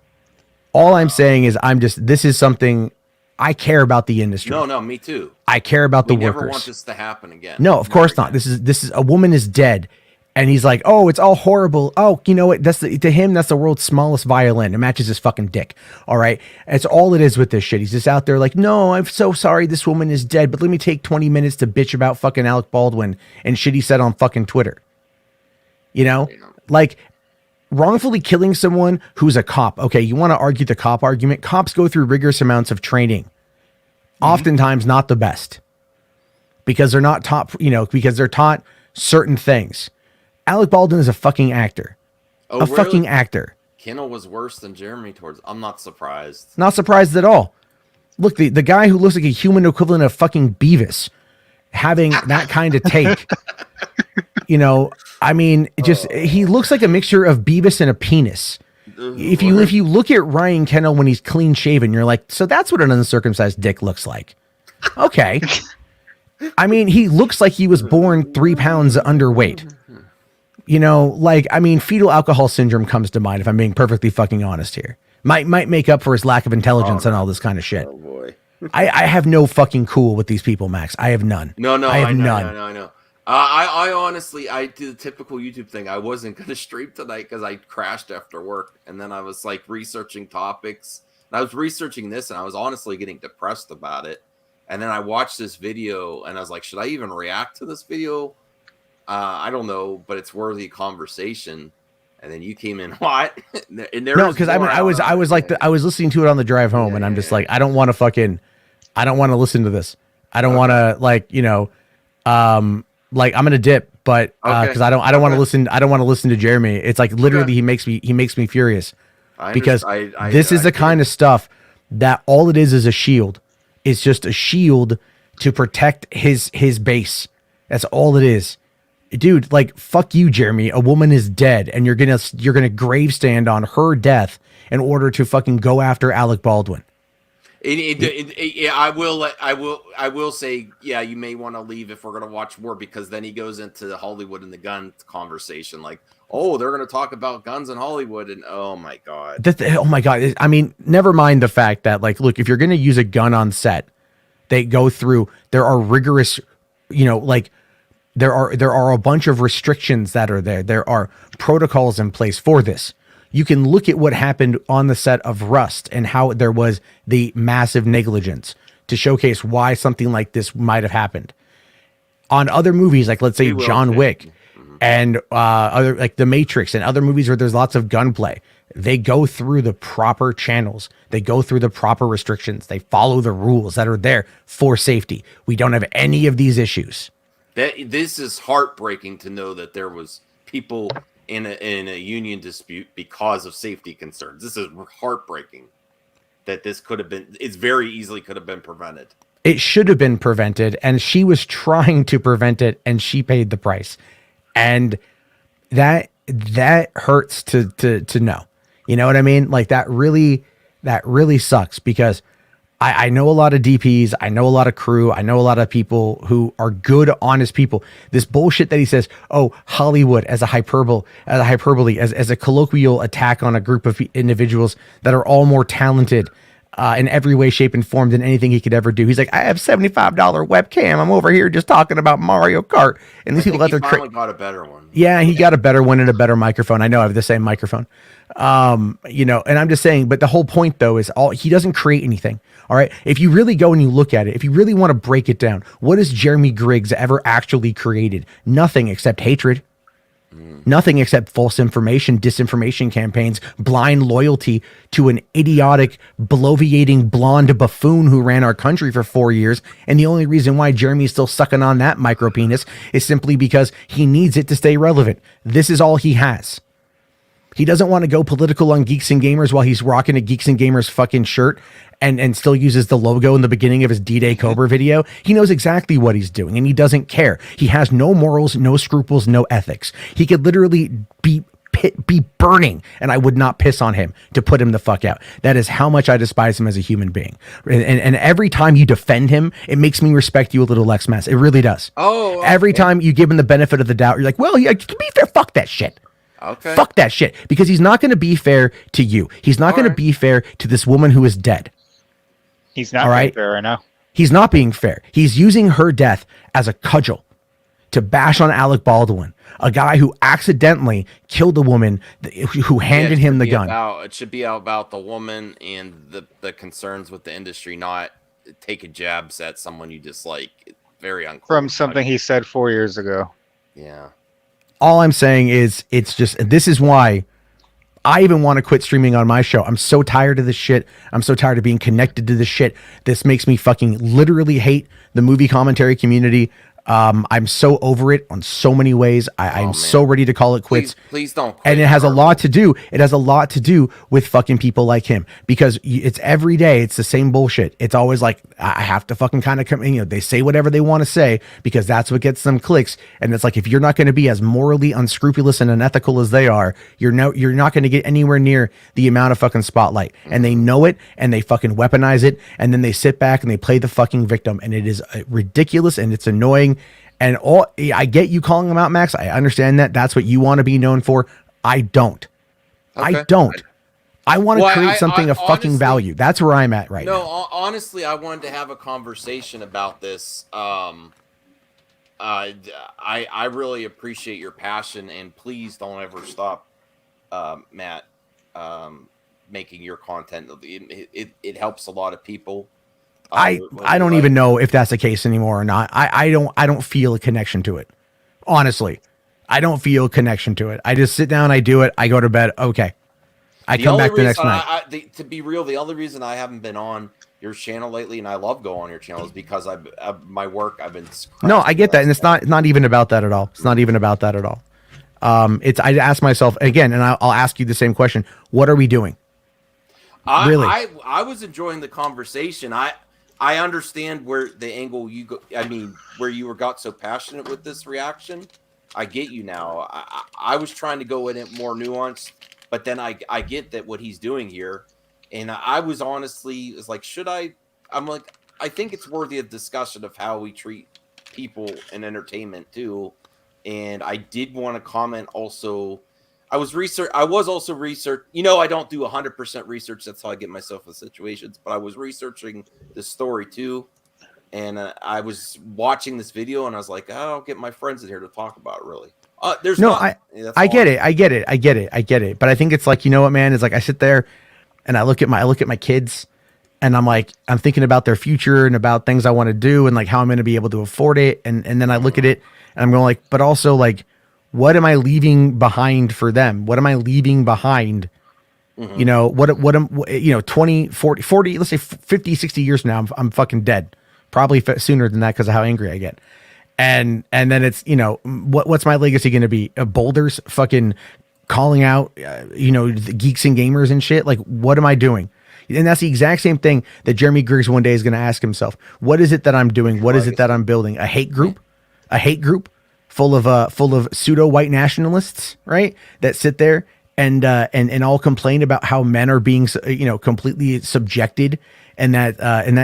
All I'm saying is this is something I care about the industry. No, me too. I care about the workers. We never want this to happen again. No, of course not. This is a woman is dead. And he's like, oh, it's all horrible. Oh, you know what? To him, that's the world's smallest violin. It matches his fucking dick. All right. That's all it is with this shit. He's just out there like, no, I'm so sorry this woman is dead, but let me take 20 minutes to bitch about fucking Alec Baldwin and shit he said on fucking Twitter. You know? Like, wrongfully killing someone who's a cop. Okay, you want to argue the cop argument? Cops go through rigorous amounts of training. Oftentimes not the best. Because they're not taught, because they're taught certain things. Alec Baldwin is a fucking actor. Fucking actor. Kendall was worse than Jeremy towards... I'm not surprised. Not surprised at all. Look, the guy who looks like a human equivalent of fucking Beavis having that kind of take. He looks like a mixture of Beavis and a penis. If you look at Ryan Kendall when he's clean shaven, you're like, so that's what an uncircumcised dick looks like. Okay. He looks like he was born 3 pounds underweight. Fetal alcohol syndrome comes to mind, if I'm being perfectly fucking honest here. Might make up for his lack of intelligence and all this kind of shit. Oh boy. I have no fucking cool with these people, Max. I have none. No, I have none. I know. I honestly, I did the typical YouTube thing. I wasn't going to stream tonight because I crashed after work. And then I was like researching topics. And I was researching this and I was honestly getting depressed about it. And then I watched this video and I was like, should I even react to this video? I don't know, but it's worthy of conversation. And then you came in hot. And no, because I mean, I was listening to it on the drive home, and I'm just like, I don't want to listen to this. I don't want to like I'm gonna dip, but because I don't want to listen. I don't want to listen to Jeremy. It's like literally he makes me furious because this is the kind of stuff that all it is a shield. It's just a shield to protect his base. That's all it is. Dude, like, fuck you, Jeremy. A woman is dead, and you're gonna grave stand on her death in order to fucking go after Alec Baldwin. I will say, yeah, you may want to leave if we're gonna watch more, because then he goes into the Hollywood and the gun conversation, like, oh, they're gonna talk about guns in Hollywood, and oh my god, oh my god. I mean, never mind the fact that, like, look, if you're gonna use a gun on set, they go through. There are rigorous, like. There are a bunch of restrictions that are there. There are protocols in place for this. You can look at what happened on the set of Rust and how there was the massive negligence to showcase why something like this might have happened. On other movies, like let's say John Wick and other like The Matrix and other movies where there's lots of gunplay, they go through the proper channels. They go through the proper restrictions. They follow the rules that are there for safety. We don't have any of these issues. This is heartbreaking to know that there was people in a union dispute because of safety concerns. This is heartbreaking that this could have been. It's very easily could have been prevented. It should have been prevented, and she was trying to prevent it, and she paid the price, and that hurts to know. You know what I mean? Like that really sucks because. I know a lot of DPs. I know a lot of crew. I know a lot of people who are good, honest people. This bullshit that he says, oh, Hollywood as a hyperbole, as a colloquial attack on a group of individuals that are all more talented in every way, shape, and form than anything he could ever do. He's like, I have $75 webcam. I'm over here just talking about Mario Kart. And these people out there got a better one. Yeah, he got a better one and a better microphone. I know I have the same microphone. And I'm just saying, but the whole point though is he doesn't create anything. All right. If you really go and you look at it, if you really want to break it down, what has Jeremy Griggs ever actually created? Nothing except hatred. Nothing except false information, disinformation campaigns, blind loyalty to an idiotic, bloviating blonde buffoon who ran our country for 4 years. And the only reason why Jeremy's still sucking on that micro penis is simply because he needs it to stay relevant. This is all he has. He doesn't want to go political on Geeks and Gamers while he's rocking a Geeks and Gamers fucking shirt and still uses the logo in the beginning of his D-Day Cobra video. He knows exactly what he's doing and he doesn't care. He has no morals, no scruples, no ethics. He could literally be burning and I would not piss on him to put him the fuck out. That is how much I despise him as a human being. And every time you defend him, it makes me respect you a little less, Mess. It really does. Oh, okay. Every time you give him the benefit of the doubt, you're like, well, yeah, to be fair, fuck that shit. Okay. Fuck that shit. Because he's not going to be fair to you. He's not going to be fair to this woman who is dead. He's not being fair right now. He's not being fair. He's using her death as a cudgel to bash on Alec Baldwin, a guy who accidentally killed a woman who handed him the gun. It should be about the woman and the concerns with the industry, not taking jabs at someone you dislike. It's very unclear. From something he said 4 years ago. Yeah. All I'm saying is this is why I even want to quit streaming on my show. I'm so tired of this shit. I'm so tired of being connected to this shit. This makes me fucking literally hate the movie commentary community. I'm so over it on so many ways. I'm so ready to call it quits. Please don't quit. And it has a lot to do. It has a lot to do with fucking people like him because it's every day. It's the same bullshit. It's always like, I have to fucking kind of come in, they say whatever they want to say because that's what gets them clicks. And it's like, if you're not going to be as morally unscrupulous and unethical as they are, you're not going to get anywhere near the amount of fucking spotlight. And they know it and they fucking weaponize it. And then they sit back and they play the fucking victim. And it is ridiculous and it's annoying. And I get you calling them out, Max. I understand that. That's what you want to be known for. I don't. Okay. I don't. I want to create something of fucking value. That's where I'm at right now. No, honestly, I wanted to have a conversation about this. I really appreciate your passion, and please don't ever stop, Matt, making your content. It helps a lot of people. I don't even know if that's the case anymore or not. I don't feel a connection to it. Honestly, I don't feel a connection to it. I just sit down, I do it, I go to bed. Okay. I come back the next night. To be real, the only reason I haven't been on your channel lately, and I love going on your channel, is because my work. I've been. No, I get that, and it's not even about that at all. It's not even about that at all. I ask myself again, and I'll ask you the same question: what are we doing? Really, I was enjoying the conversation. I understand where the angle you go. I mean, where you got so passionate with this reaction. I get you now. I was trying to go in it more nuanced. But then I get that what he's doing here, and I was honestly like, should I? I'm like, I think it's worthy of discussion of how we treat people in entertainment too. And I did want to comment also. I was also research. You know, I don't do 100% research. That's how I get myself in situations. But I was researching the story too, and I was watching this video, and I was like, oh, I'll get my friends in here to talk about it. Really. There's no, I get it. But I think it's like, you know what, man, it's like I sit there and I look at my kids and I'm like, I'm thinking about their future and about things I want to do and like how I'm going to be able to afford it. And then I look at it and I'm going like, but also like, what am I leaving behind for them? What am I leaving behind? Mm-hmm. You know, what am, 20, 40, let's say 50, 60 years from now, I'm fucking dead. Probably sooner than that because of how angry I get. And then it's, what's my legacy going to be? Boulders fucking calling out, the geeks and gamers and shit. Like, what am I doing? And that's the exact same thing that Jeremy Griggs one day is going to ask himself. What is it that I'm doing? What is it that I'm building? A hate group full of pseudo white nationalists, right? That sit there and all complain about how men are being, completely subjected and that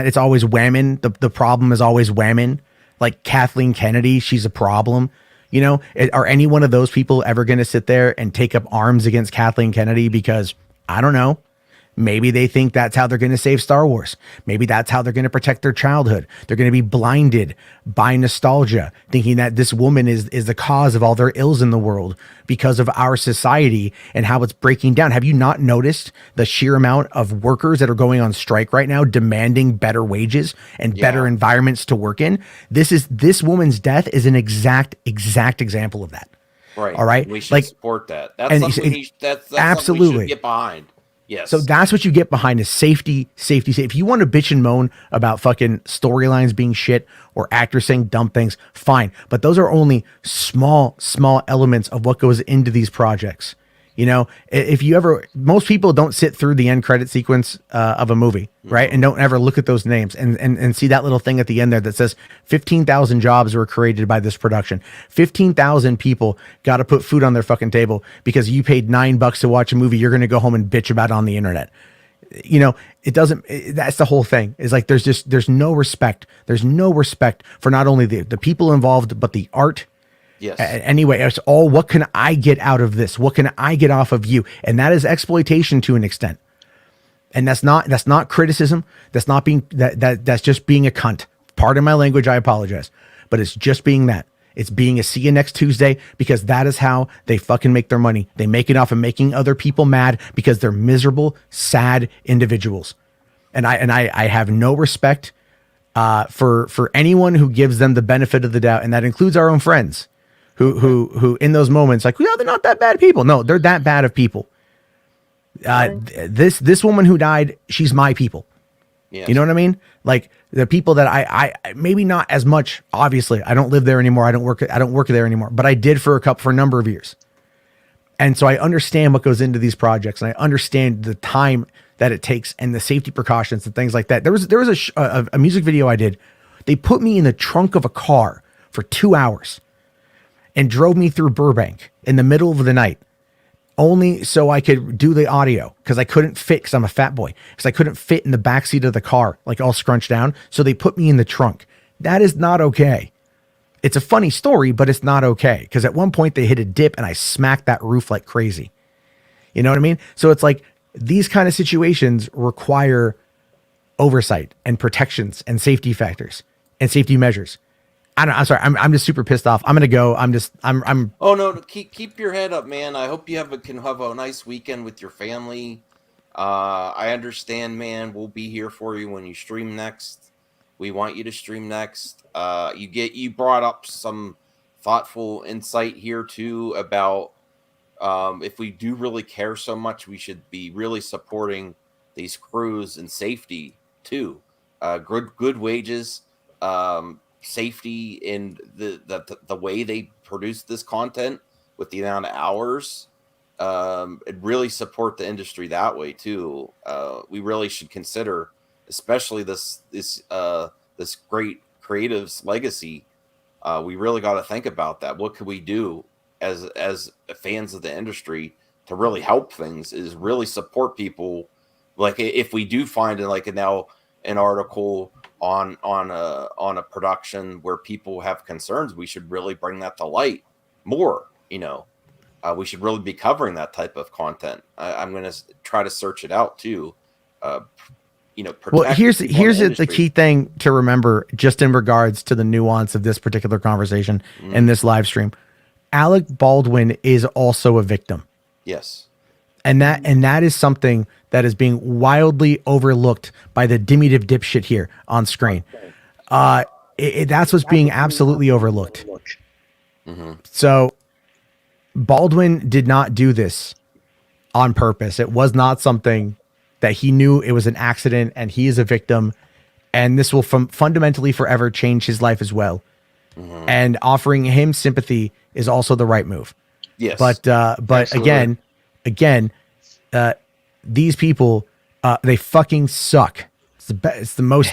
it's always women. The problem is always women. Like Kathleen Kennedy, she's a problem. Are any one of those people ever going to sit there and take up arms against Kathleen Kennedy? Because I don't know. Maybe they think that's how they're going to save Star Wars. Maybe that's how they're going to protect their childhood. They're going to be blinded by nostalgia, thinking that this woman is the cause of all their ills in the world because of our society and how it's breaking down. Have you not noticed the sheer amount of workers that are going on strike right now, demanding better wages and better environments to work in? This woman's death is an exact example of that. Right. All right. We should support that. That's something that's absolutely something we should get behind. Yes. So that's what you get behind is safety. If you want to bitch and moan about fucking storylines being shit or actors saying dumb things, fine. But those are only small elements of what goes into these projects. Most people don't sit through the end credit sequence of a movie, right? And don't ever look at those names and see that little thing at the end there that says 15,000 jobs were created by this production. 15,000 people got to put food on their fucking table because you paid $9 to watch a movie you're going to go home and bitch about on the internet. It doesn't, that's the whole thing is like, there's no respect. There's no respect for not only the people involved, but the art. Yes. Anyway, it's all, what can I get out of this? What can I get off of you? And that is exploitation to an extent. And that's not criticism. That's not being that's just being a cunt. Pardon my language, I apologize. But it's just being that. It's being a see you next Tuesday because that is how they fucking make their money. They make it off of making other people mad because they're miserable, sad individuals. And I have no respect for anyone who gives them the benefit of the doubt, and that includes our own friends. Who in those moments like, they're not that bad people. No, they're that bad of people. This woman who died, she's my people. Yes. You know what I mean? Like the people that I maybe not as much. Obviously, I don't live there anymore. I don't work there anymore. But I did for a number of years, and so I understand what goes into these projects, and I understand the time that it takes and the safety precautions and things like that. There was a music video I did. They put me in the trunk of a car for 2 hours. And drove me through Burbank in the middle of the night, only so I could do the audio because I couldn't fit, because I'm a fat boy, because I couldn't fit in the backseat of the car, like all scrunched down. So they put me in the trunk. That is not okay. It's a funny story, but it's not okay. Because at one point they hit a dip and I smacked that roof like crazy. You know what I mean? So it's like these kind of situations require oversight and protections and safety factors and safety measures. I'm sorry. I'm just super pissed off. I'm gonna go. I'm. Oh no! Keep your head up, man. I hope you can have a nice weekend with your family. I understand, man. We'll be here for you when you stream next. We want you to stream next. You brought up some thoughtful insight here too about if we do really care so much, we should be really supporting these crews and safety too. Good wages, safety in the way they produce this content with the amount of hours. And really support the industry that way too. We really should consider, especially this great creative's legacy. We really got to think about that. What could we do as fans of the industry to really help things? Is really support people. Like if we do find an article on a production where people have concerns, we should really bring that to light more. We should really be covering that type of content. I'm going to try to search it out too. Well, here's the key thing to remember, just in regards to the nuance of this particular conversation and this live stream. Alec Baldwin is also a victim. Yes. And that is something that is being wildly overlooked by the diminutive dipshit here on screen. That's what's being absolutely overlooked. Mm-hmm. So Baldwin did not do this on purpose. It was not something that he knew. It was an accident, and he is a victim. And this will fundamentally forever change his life as well. Mm-hmm. And offering him sympathy is also the right move. Yes. But Absolutely. again, these people, they fucking suck. It's the most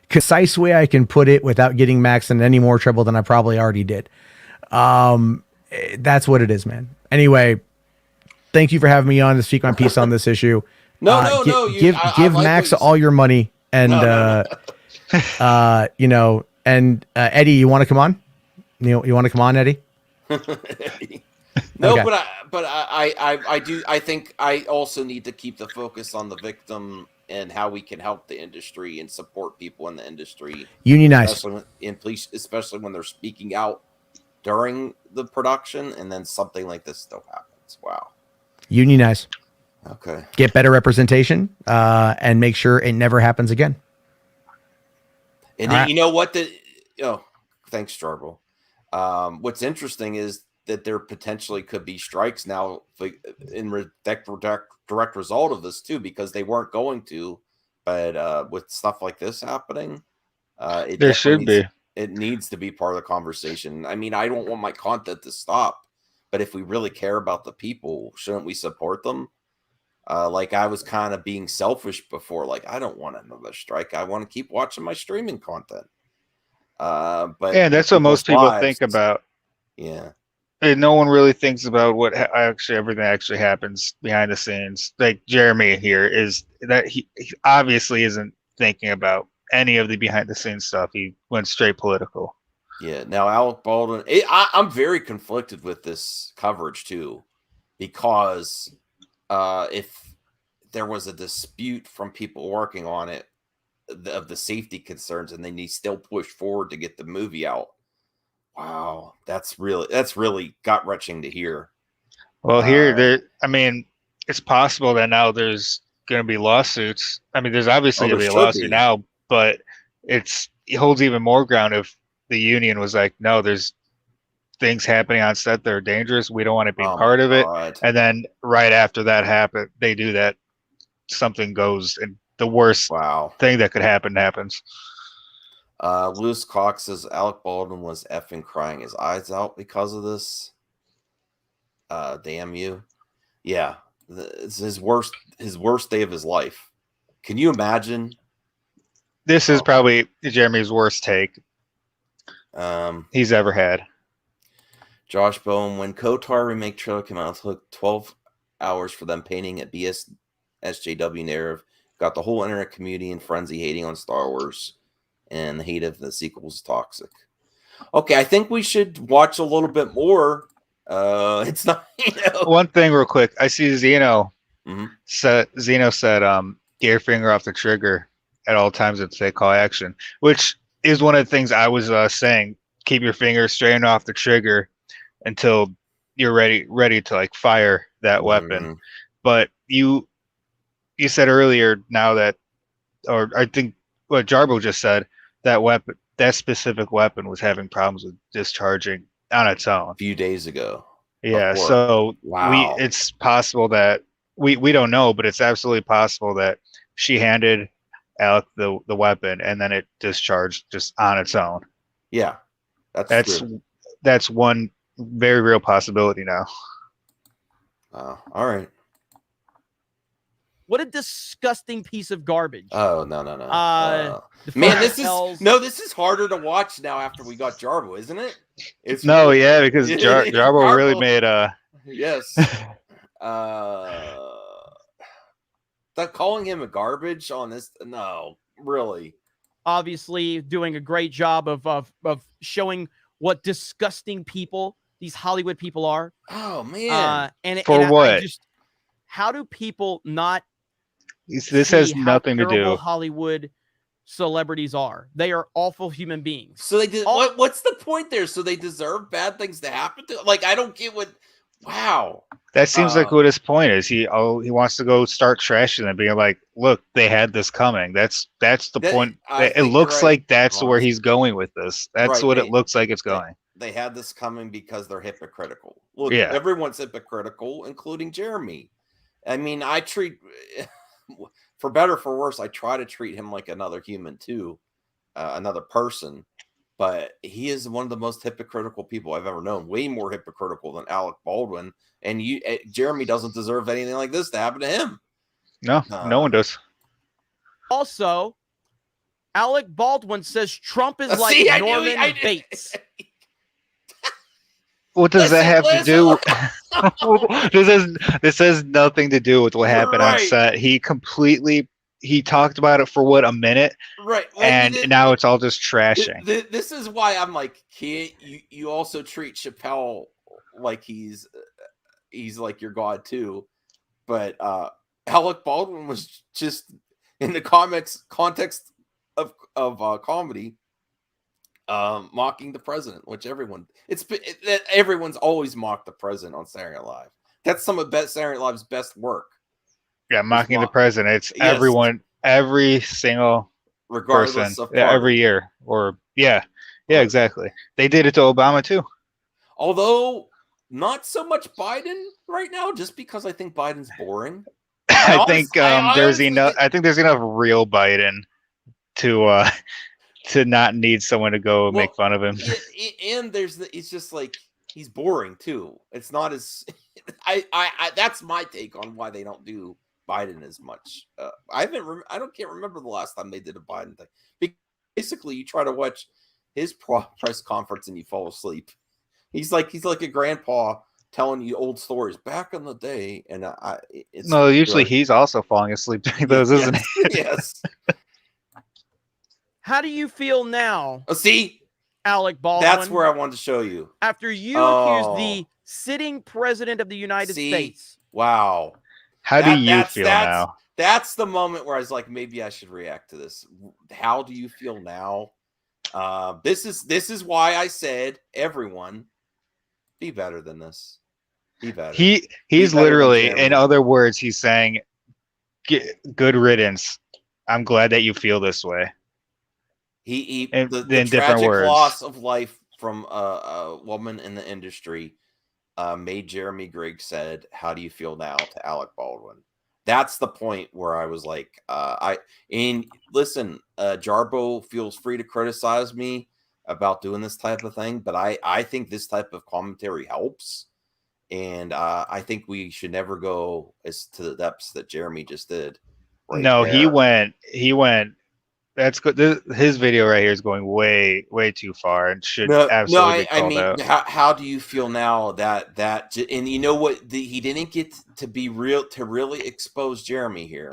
concise way I can put it without getting Max in any more trouble than I probably already did. That's what it is, man. Anyway, thank you for having me on to speak my piece on this issue. Give Max all your money, and and Eddie, you want to come on? You want to come on, Eddie? No, Okay. but I do. I think I also need to keep the focus on the victim and how we can help the industry and support people in the industry. Unionize. Especially when they're speaking out during the production, and then something like this still happens. Wow. Unionize. Okay. Get better representation, and make sure it never happens again. And then, you know what? Thanks, Jarbo. What's interesting is that there potentially could be strikes now in direct result of this too, because they weren't going to, but with stuff like this happening, there should be. It needs to be part of the conversation. I mean, I don't want my content to stop, but if we really care about the people, shouldn't we support them? Like I was kind of being selfish before. Like I don't want another strike. I want to keep watching my streaming content. But yeah, that's what most people think about. Yeah. And no one really thinks about what everything actually happens behind the scenes. Like Jeremy here is that he obviously isn't thinking about any of the behind the scenes stuff. He went straight political. Yeah. Now, Alec Baldwin, I'm very conflicted with this coverage too, because if there was a dispute from people working on it of the safety concerns, and then they still push forward to get the movie out. Wow, that's really gut-wrenching to hear. Well, I mean, it's possible that now there's going to be lawsuits. I mean, there's obviously going to be a lawsuit now, but it holds even more ground if the union was like, no, there's things happening on set that are dangerous. We don't want to be part of it. And then right after that happened, they do that. Something goes, and the worst thing that could happen happens. Lewis Cox says Alec Baldwin was effing crying his eyes out because of this. Damn you. Yeah. It's his worst day of his life. Can you imagine? This is probably Jeremy's worst take he's ever had. Josh Bowen, when Kotar remake trailer came out, it took 12 hours for them painting a SJW narrative. Got the whole internet community in frenzy hating on Star Wars. And the hate of the sequel is toxic. Okay, I think we should watch a little bit more. It's not, One thing real quick. I see Zeno said, get your finger off the trigger at all times if they call action, which is one of the things I was saying. Keep your fingers straight off the trigger until you're ready to like fire that weapon. But you said earlier now that, or I think what Jarbo just said, that specific weapon was having problems with discharging on its own a few days ago. Yeah, before. so Wow. it's possible that we don't know, but it's absolutely possible that she handed Alec the weapon and then it discharged just on its own. Yeah, that's one very real possibility now. All right. What a disgusting piece of garbage. Oh, no. Man, this is harder to watch now after we got Jarbo, isn't it? It's really, yeah, because Jarbo really made yes. That calling him a garbage on this, no, really. Obviously doing a great job of showing what disgusting people these Hollywood people are. Oh man. How do people not this has nothing to do. Hollywood celebrities are. They are awful human beings. So they did what's the point there? So they deserve bad things to happen to? Like, I don't get what. Wow. That seems like what his point is. He wants to go start trashing them, being like, look, they had this coming. That's the point. It looks like that's where he's going with this. That's what it looks like it's going. They had this coming because they're hypocritical. Look, everyone's hypocritical, including Jeremy. I mean, I treat, for better or for worse, I try to treat him like another human too, another person. But he is one of the most hypocritical people I've ever known. Way more hypocritical than Alec Baldwin. And Jeremy doesn't deserve anything like this to happen to him. No, no one does. Also, Alec Baldwin says Trump is like Norman Bates. What does that have to do? This has nothing to do with what happened on set. He talked about it for a minute, right? And now it's all just trashing. This is why I'm like, can't you also treat Chappelle like he's like your god too? But Alec Baldwin was just in the context of comedy, mocking the president, which everyone's always mocked the president on Saturday Night Live. That's some of Saturday Night Live's best work. Yeah, mocking the president. It's everyone, every single regardless person, every year. Or exactly. They did it to Obama too. Although not so much Biden right now, just because I think Biden's boring. I think there's enough real Biden to not need someone to go make fun of him. And it's just like he's boring too. It's not as I that's my take on why they don't do Biden as much. I can't remember the last time they did a Biden thing. Basically, you try to watch his press conference and you fall asleep. He's like a grandpa telling you old stories back in the day, and usually he's also falling asleep during those, isn't he? Yes. How do you feel now? See, Alec Baldwin. That's where I wanted to show you. After you accused the sitting president of the United States. Wow. How do you feel now? That's the moment where I was like, maybe I should react to this. How do you feel now? This is why I said, everyone, be better than this. Be better. He's literally, in other words, he's saying, good riddance. I'm glad that you feel this way. The tragic loss of life from a woman in the industry made Jeremy Griggs said, how do you feel now, to Alec Baldwin? That's the point where I was like, listen, Jarbo feels free to criticize me about doing this type of thing, but I think this type of commentary helps. And I think we should never go as to the depths that Jeremy just did. He went. That's good. His video right here is going way too far and should absolutely be called out. How do you feel now that and you know what? He didn't get to be real to really expose Jeremy here,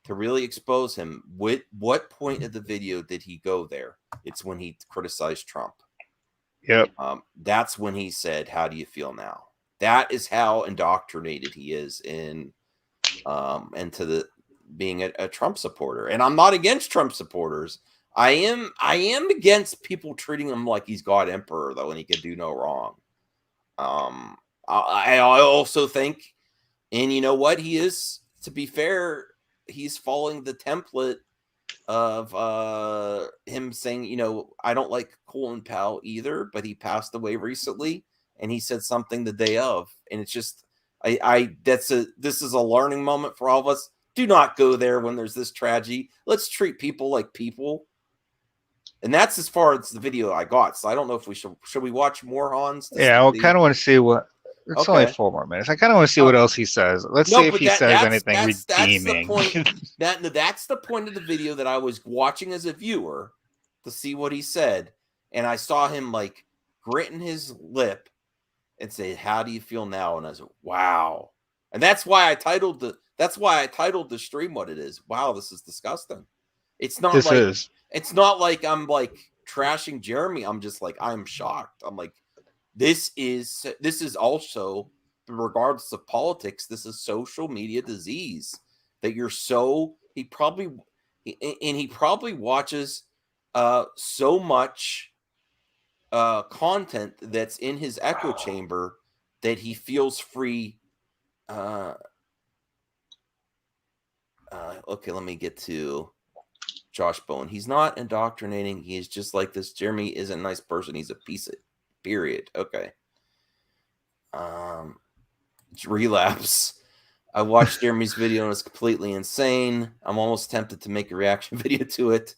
to really expose him. What point of the video did he go there? It's when he criticized Trump. Yep. That's when he said, "How do you feel now?" That is how indoctrinated he is into being a Trump supporter. And I'm not against Trump supporters. I am against people treating him like he's God Emperor though, and he could do no wrong. I also think, and you know what, he is, to be fair, he's following the template of him saying, you know, I don't like Colin Powell either, but he passed away recently, and he said something the day of, and it's just this is a learning moment for all of us. Do not go there when there's this tragedy. Let's treat people like people. And that's as far as the video I got. So I don't know if we should we watch more, Hans? Yeah, I kind of want to see what. It's only 4 more minutes. I kind of want to see what else he says. Let's see if he says anything redeeming. That's the point of the video that I was watching as a viewer to see what he said, and I saw him like gritting his lip and say, "How do you feel now?" And I was like, "Wow!" And that's why I titled the stream what it is. Wow, this is disgusting. It's not It's not like I'm like trashing Jeremy. I'm just like, I'm shocked. I'm like, this is also, regardless of politics, this is social media disease that he probably watches so much content that's in his echo chamber that he feels free. Okay, let me get to Josh Bowen. He's not indoctrinating. He is just like this. Jeremy isn't a nice person. He's a piece of period. Okay. Relapse. I watched Jeremy's video and it's completely insane. I'm almost tempted to make a reaction video to it.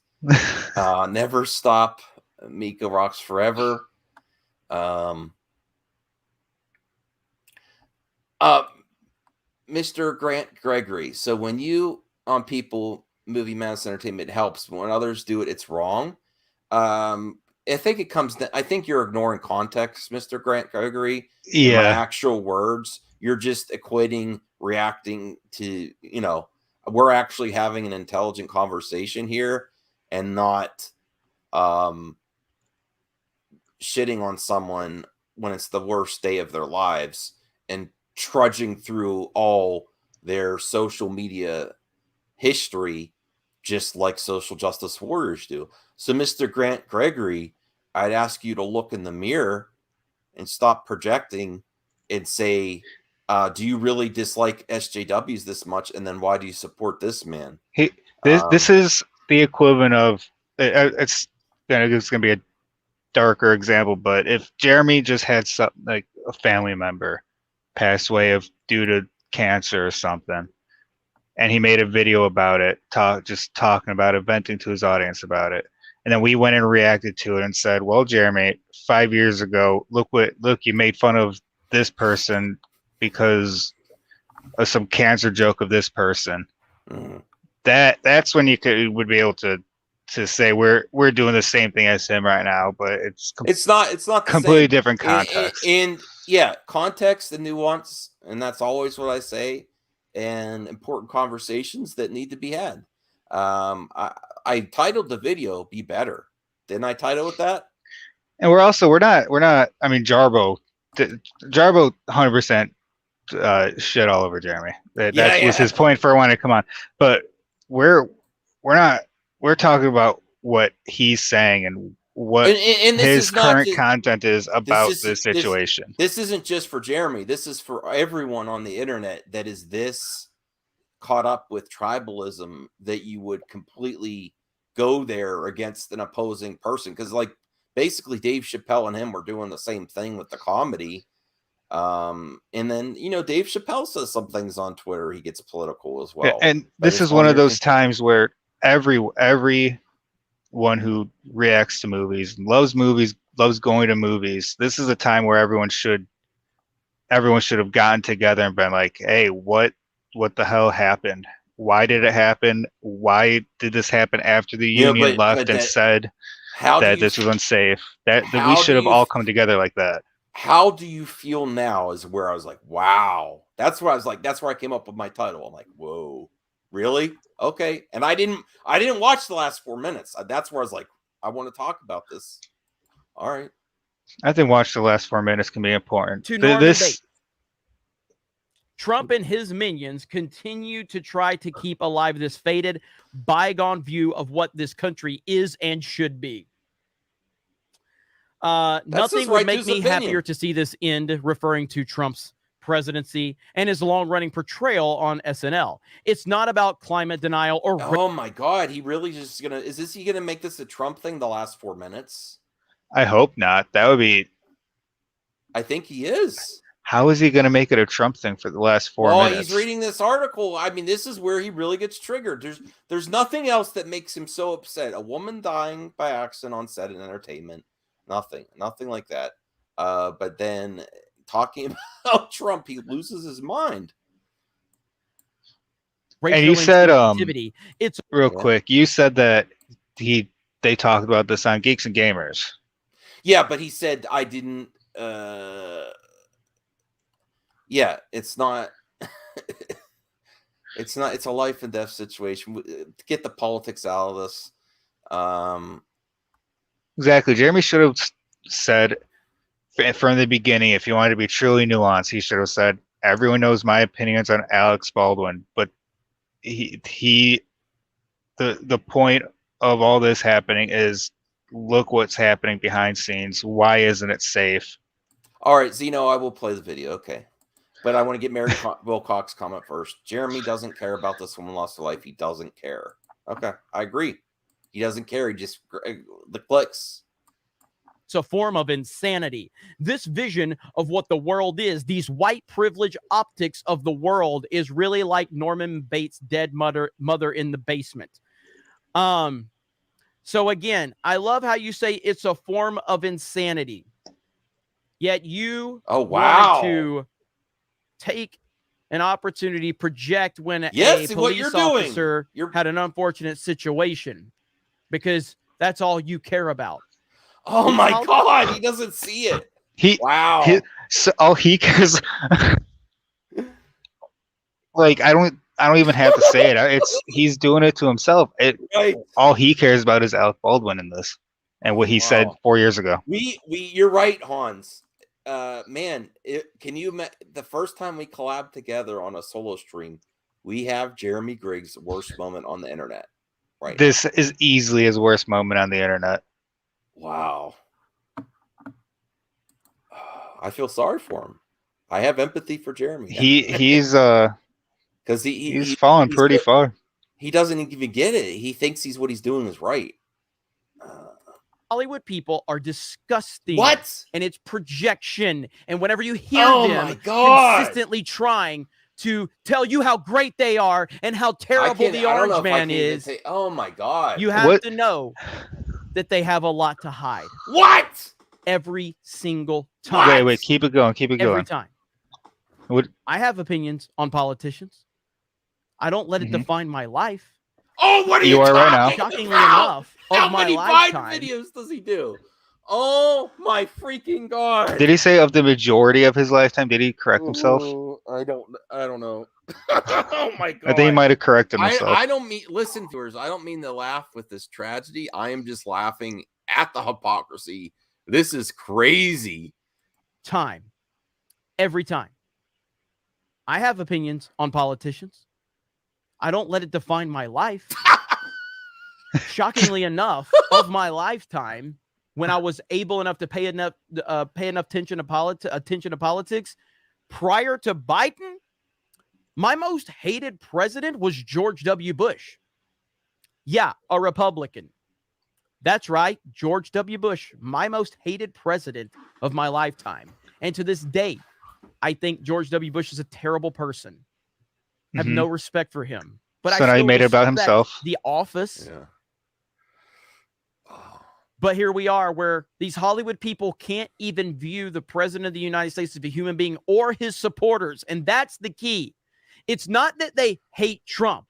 Never stop. Mika rocks forever. Mr. Grant Gregory. So when you on people movie Madison Entertainment helps. When others do it, it's wrong. I think it comes I think you're ignoring context, Mr. Grant Gregory. Yeah. My actual words. You're just reacting to, you know, we're actually having an intelligent conversation here and not shitting on someone when it's the worst day of their lives and trudging through all their social media history just like social justice warriors do. So, Mr. Grant Gregory, I'd ask you to look in the mirror and stop projecting and say, do you really dislike SJWs this much? And then why do you support this man? This is the equivalent of, it's going to be a darker example, but if Jeremy just had something like a family member pass away due to cancer or something, and he made a video about it, just talking about it, venting to his audience about it. And then we went and reacted to it and said, well, Jeremy, 5 years ago, look, you made fun of this person because of some cancer joke of this person. Mm-hmm. That's when you would be able to say we're doing the same thing as him right now, but it's not completely different context. And yeah, context and nuance, and that's always what I say. And important conversations that need to be had. I titled the video "Be Better." Didn't I title it that? And we're not. I mean, Jarbo 100% shit all over Jeremy. That was his point for wanting to come on. But we're not. We're talking about what he's saying and what and his current content is about this situation. This isn't just for Jeremy. This is for everyone on the internet that is this caught up with tribalism that you would completely go there against an opposing person. Because like basically Dave Chappelle and him were doing the same thing with the comedy. And then, you know, Dave Chappelle says some things on Twitter. He gets political as well. And this is one of those times where everyone who reacts to movies, loves going to movies. This is a time where everyone should have gotten together and been like, hey, what the hell happened? Why did it happen? Why did this happen after the union left and said that this was unsafe? That we should have all come together like that. How do you feel now is where I was like, wow. That's where I came up with my title. I'm like, whoa, really? Okay. And I didn't watch the last 4 minutes. That's where I was like, I want to talk about this. All right. I think watch the last 4 minutes can be important. Trump and his minions continue to try to keep alive this faded, bygone view of what this country is and should be. Nothing would make me happier to see this end, referring to Trump's presidency and his long-running portrayal on SNL. It's not about climate denial or... Oh my God, he really just gonna... Is he gonna make this a Trump thing the last 4 minutes? I hope not. That would be... I think he is. How is he gonna make it a Trump thing for the last 4 minutes? Well, he's reading this article. I mean, this is where he really gets triggered. There's nothing else that makes him so upset. A woman dying by accident on set in entertainment. Nothing like that. But then talking about Trump, he loses his mind. And you said, it's real quick, you said that they talked about this on Geeks and Gamers. Yeah, but he said I didn't. Yeah, it's not. It's not. It's a life and death situation. Get the politics out of this. Exactly. Jeremy should have said from the beginning, if he wanted to be truly nuanced, he should have said, everyone knows my opinions on Alec Baldwin, but the point of all this happening is, look what's happening behind scenes. Why isn't it safe? All right, Zeno, I will play the video. Okay. But I want to get Mary Wilcox' comment first. Jeremy doesn't care about this woman lost her life. He doesn't care. Okay, I agree. He doesn't care. He just the clicks. It's a form of insanity. This vision of what the world is, these white privilege optics of the world, is really like Norman Bates' dead mother in the basement. So again, I love how you say it's a form of insanity. Yet you wanted to take an opportunity, project when a police officer had an unfortunate situation, because that's all you care about. Oh my God, he doesn't see it. All he cares. Like, I don't even have to say it. He's doing it to himself. All he cares about is Alec Baldwin in this, and what he said 4 years ago. You're right, Hans. Man, the first time we collabed together on a solo stream, we have Jeremy Griggs' worst moment on the internet. Right. This is easily his worst moment on the internet. Wow. I feel sorry for him. I have empathy for Jeremy. He's because he's fallen pretty far. He doesn't even get it. He thinks what he's doing is right. Hollywood people are disgusting. What? And it's projection. And whenever you hear them consistently trying to tell you how great they are and how terrible the Orange Man is, oh my God, you have to know that they have a lot to hide. What? Every single time. Wait, keep it going. Every time. I have opinions on politicians. I don't let it define my life. Oh, what are you talking right now? Shockingly enough, how many Biden videos does he do? Oh my freaking God! Did he say of the majority of his lifetime? Did he correct himself? I don't know. Oh my God! I think he might have corrected himself. I don't mean, listen, viewers. I don't mean to laugh with this tragedy. I am just laughing at the hypocrisy. This is crazy. Every time. I have opinions on politicians. I don't let it define my life. Shockingly enough, of my lifetime, when I was able enough to pay enough attention to politics, prior to Biden, my most hated president was George W. Bush. Yeah, a Republican. That's right, George W. Bush, my most hated president of my lifetime. And to this day, I think George W. Bush is a terrible person. I have no respect for him. But so now he made it about himself. The office. Yeah. But here we are, where these Hollywood people can't even view the president of the United States as a human being or his supporters. And that's the key. It's not that they hate Trump.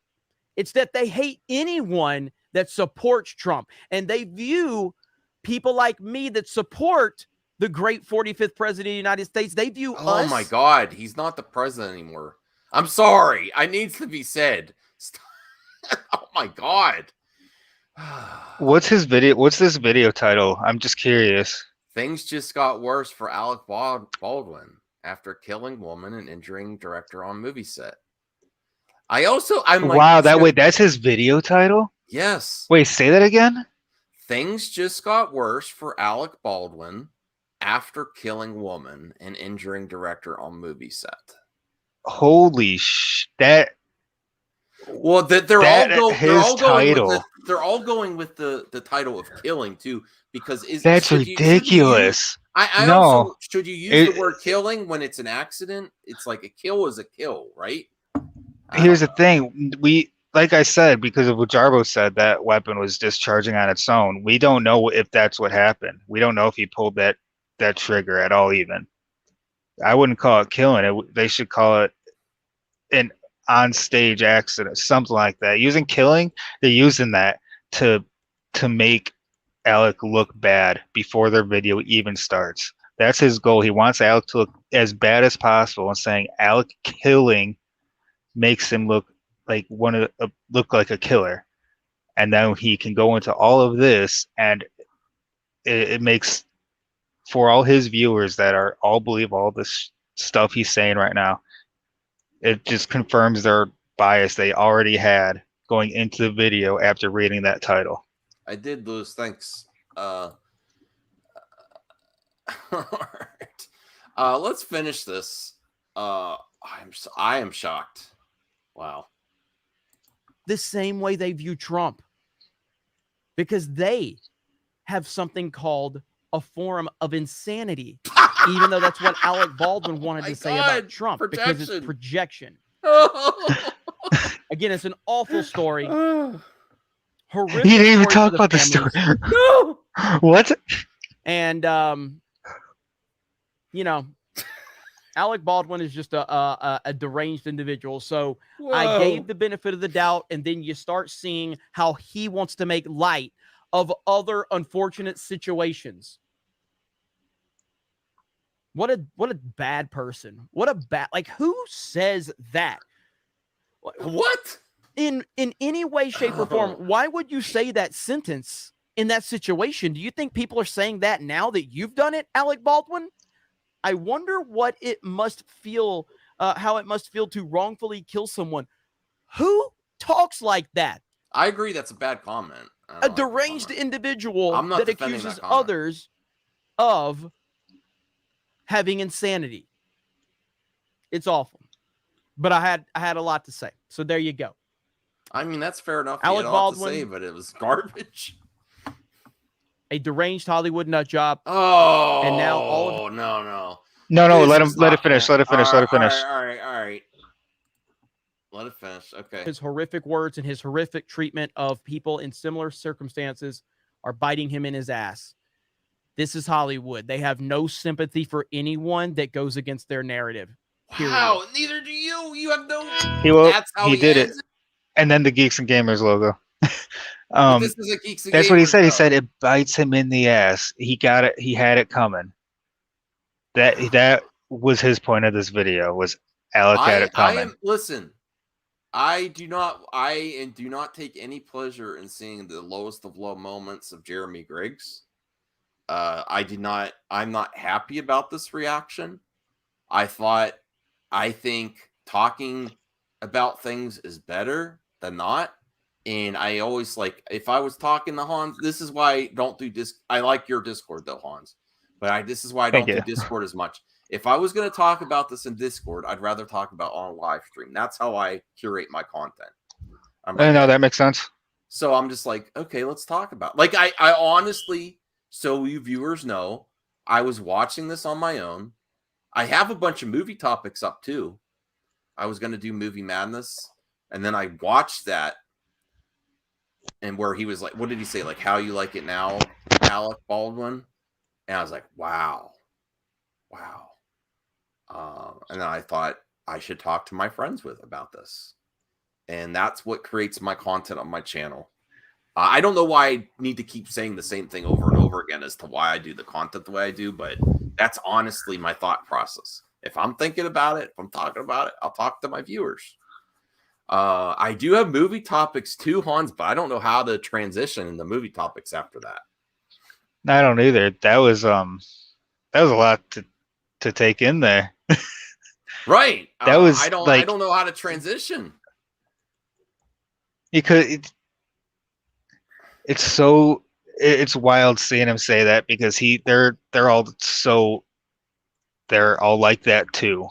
It's that they hate anyone that supports Trump. And they view people like me that support the great 45th president of the United States. They view us. Oh my God, he's not the president anymore. I'm sorry. It needs to be said. Oh my God. What's his video? What's this video title? I'm just curious. Things just got worse for Alec Baldwin. after killing woman and injuring director on movie set. I'm like, wow, that's his video title? Yes. Wait, say that again? Things just got worse for Alec Baldwin after killing woman and injuring director on movie set. Holy that. Well, they're all going with the title of killing too, because that's ridiculous. Should you use the word killing when it's an accident? It's like a kill is a kill, right? Here's the thing. Like I said, because of what Jarbo said, that weapon was discharging on its own. We don't know if that's what happened. We don't know if he pulled that trigger at all even. I wouldn't call it killing. They should call it an on-stage accident, something like that. Using killing, they're using that to make Alec look bad before their video even starts. That's his goal. He wants Alec to look as bad as possible, and saying Alec killing makes him look like look like a killer. And then he can go into all of this, and it makes, for all his viewers that all believe all this stuff he's saying right now, it just confirms their bias they already had going into the video after reading that title. I did lose. Thanks. All right. Let's finish this. I am shocked. Wow. The same way they view Trump, because they have something called a form of insanity, even though that's what Alec Baldwin wanted to say about Trump, because it's projection. Again, it's an awful story. Horrific. You didn't even talk about the story. No. What? And Alec Baldwin is just a deranged individual. So whoa. I gave the benefit of the doubt, and then you start seeing how he wants to make light of other unfortunate situations. What a bad person. What a bad, like, who says that? What? In any way, shape, or form, why would you say that sentence in that situation? Do you think people are saying that now that you've done it, Alec Baldwin? I wonder what it must feel, how it must feel to wrongfully kill someone. Who talks like that? I agree. That's a bad comment. A deranged individual that accuses others of having insanity. It's awful. But I had a lot to say. So there you go. I mean, that's fair enough. Alec Baldwin, to say, but it was garbage. A deranged Hollywood nut job. Oh, and now all of no. Let it finish. Let it finish. All right. Let it finish. Okay. His horrific words and his horrific treatment of people in similar circumstances are biting him in his ass. This is Hollywood. They have no sympathy for anyone that goes against their narrative. Period. Wow, neither do you. You have no. That's how he did it. And then the Geeks and Gamers logo. This is a Geeks and that's Gamers, what he said. though. He said it bites him in the ass. He got it. He had it coming. That was his point of this video. Was Alec had it coming? Listen, I do not take any pleasure in seeing the lowest of low moments of Jeremy Griggs. I'm not happy about this reaction. I think talking about things is better than not. And I always if I was talking to Hans, this is why I don't do I like your Discord though, Hans, but this is why I don't do Discord as much. If I was going to talk about this in Discord, I'd rather talk about on a live stream. That's how I curate my content. I know that makes sense. So I'm just like, okay, let's talk about I honestly, so you viewers know, I was watching this on my own. I have a bunch of movie topics up too. I was going to do Movie Madness, and then I watched that, and where he was like, what did he say? Like, how you like it now, Alec Baldwin? And I was like, wow. And then I thought I should talk to my friends about this. And that's what creates my content on my channel. I don't know why I need to keep saying the same thing over and over again as to why I do the content the way I do, but that's honestly my thought process. If I'm thinking about it, if I'm talking about it, I'll talk to my viewers. I do have movie topics too, Hans, but I don't know how to transition into movie topics after that. I don't either. That was a lot to take in there. Right. That was I don't know how to transition. Because it's wild seeing him say that, because they're all like that too.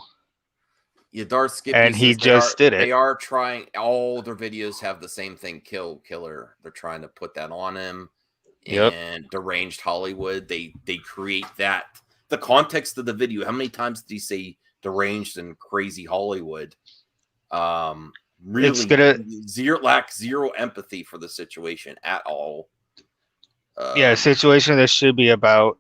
Yeah, Darth Skippy and he says just did it. They are trying. All their videos have the same thing: killer. They're trying to put that on him. Yep. And deranged Hollywood. They create that. The context of the video. How many times did he say deranged and crazy Hollywood? Really, it's gonna lack zero empathy for the situation at all. A situation that should be about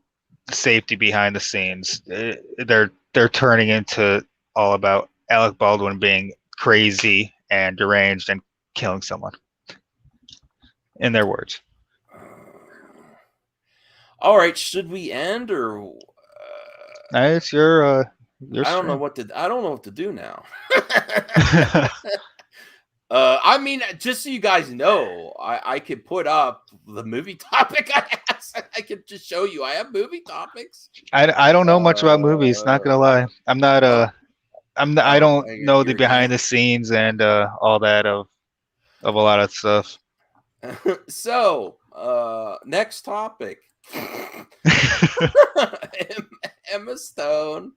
safety behind the scenes. They're turning into all about Alec Baldwin being crazy and deranged and killing someone. In their words. All right, should we end or? It's your I don't know what to do now. I mean, just so you guys know, I could put up the movie topic I have. I could just show you. I have movie topics. I don't know much about movies. Not gonna lie. I don't know the behind the scenes and all that of a lot of stuff. So, next topic. Emma Stone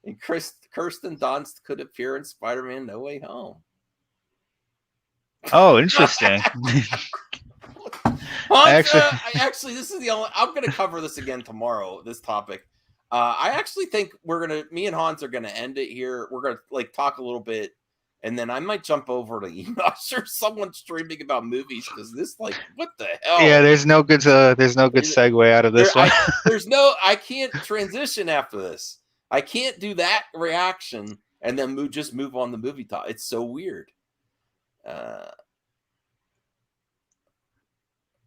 and Kirsten Dunst could appear in Spider-Man No Way Home. Oh, interesting. Actually, this is the only. I'm going to cover this again tomorrow. This topic. I actually think me and Hans are gonna end it here. We're gonna talk a little bit, and then I might jump over to or someone streaming about movies, because this what the hell? Yeah, there's no good segue out of this one. I can't transition after this. I can't do that reaction and then just move on the movie talk. It's so weird.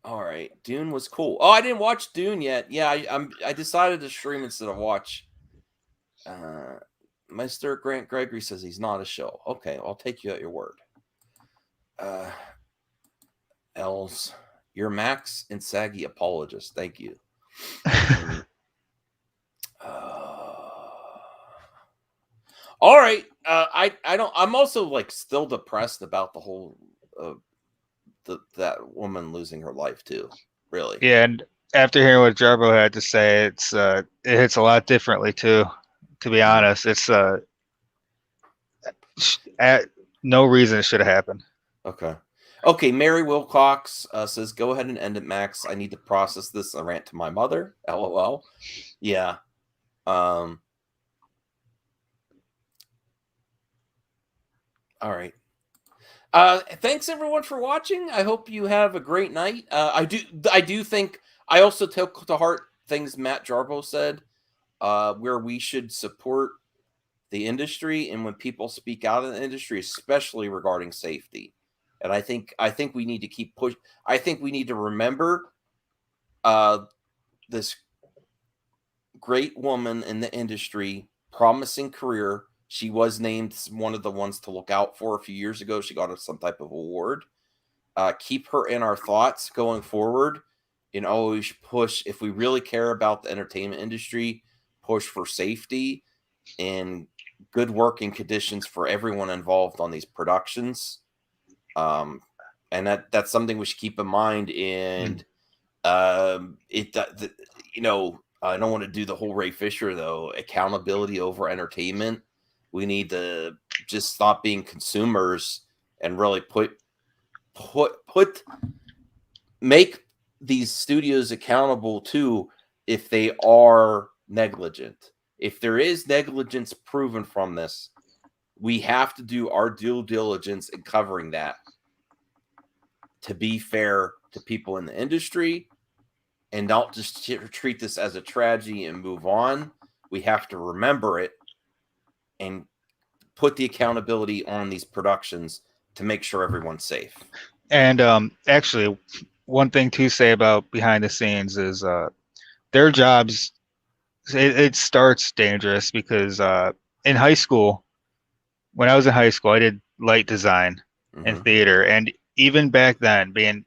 All right, Dune was cool. Oh, I didn't watch Dune yet. Yeah, I decided to stream instead of watch. Mr. Grant Gregory says he's not a show. Okay, I'll take you at your word. Els, you're Max and Saggy apologist. Thank you. All right. I'm also still depressed about the whole that woman losing her life too. Really. Yeah, and after hearing what Jarbo had to say, it hits a lot differently too. To be honest, it's at no reason it should have happened. Okay. Mary Wilcox says, "Go ahead and end it, Max. I need to process this. I rant to my mother. LOL." Yeah. All right. Thanks everyone for watching. I hope you have a great night. I do think I also took to heart things Matt Jarbo said, where we should support the industry and when people speak out in the industry, especially regarding safety. And I think we need to keep push. I think we need to remember this great woman in the industry, promising career. She was named one of the ones to look out for a few years ago. She got some type of award. Keep her in our thoughts going forward, and always push, if we really care about the entertainment industry, push for safety and good working conditions for everyone involved on these productions. And that's something we should keep in mind. And I don't want to do the whole Ray Fisher though. Accountability over entertainment. We need to just stop being consumers and really make these studios accountable too if they are negligent. If there is negligence proven from this, we have to do our due diligence in covering that to be fair to people in the industry and not just treat this as a tragedy and move on. We have to remember it and put the accountability on these productions to make sure everyone's safe. And actually, one thing to say about behind the scenes is their jobs, it starts dangerous because in high school, when I was in high school, I did light design and theater. And even back then, being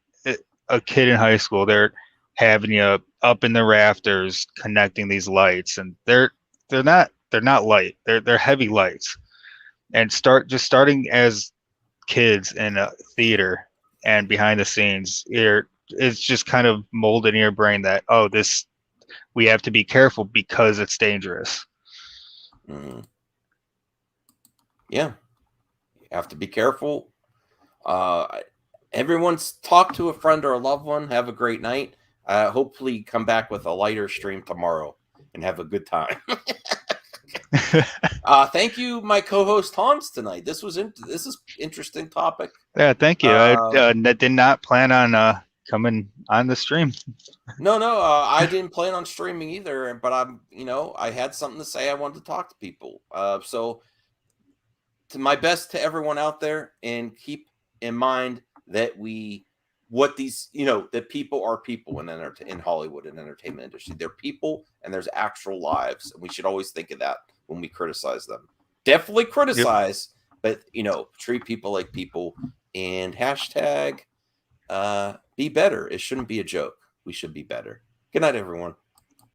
a kid in high school, they're having you up in the rafters connecting these lights, and they're not they're not light. They're heavy lights. And starting as kids in a theater and behind the scenes, it's just kind of molded in your brain that, oh, we have to be careful because it's dangerous. Mm. Yeah, you have to be careful. Everyone's talk to a friend or a loved one. Have a great night. Hopefully come back with a lighter stream tomorrow and have a good time. Thank you, my co-host Hans tonight. This is interesting topic. Yeah, thank you. I did not plan on coming on the stream. No, I didn't plan on streaming either, but I had something to say. I wanted to talk to people. So to my best to everyone out there, and keep in mind that that people are people in Hollywood and entertainment industry. They're people and there's actual lives. And we should always think of that when we criticize them. Definitely criticize, but treat people like people, and hashtag be better. It shouldn't be a joke. We should be better. Good night, everyone.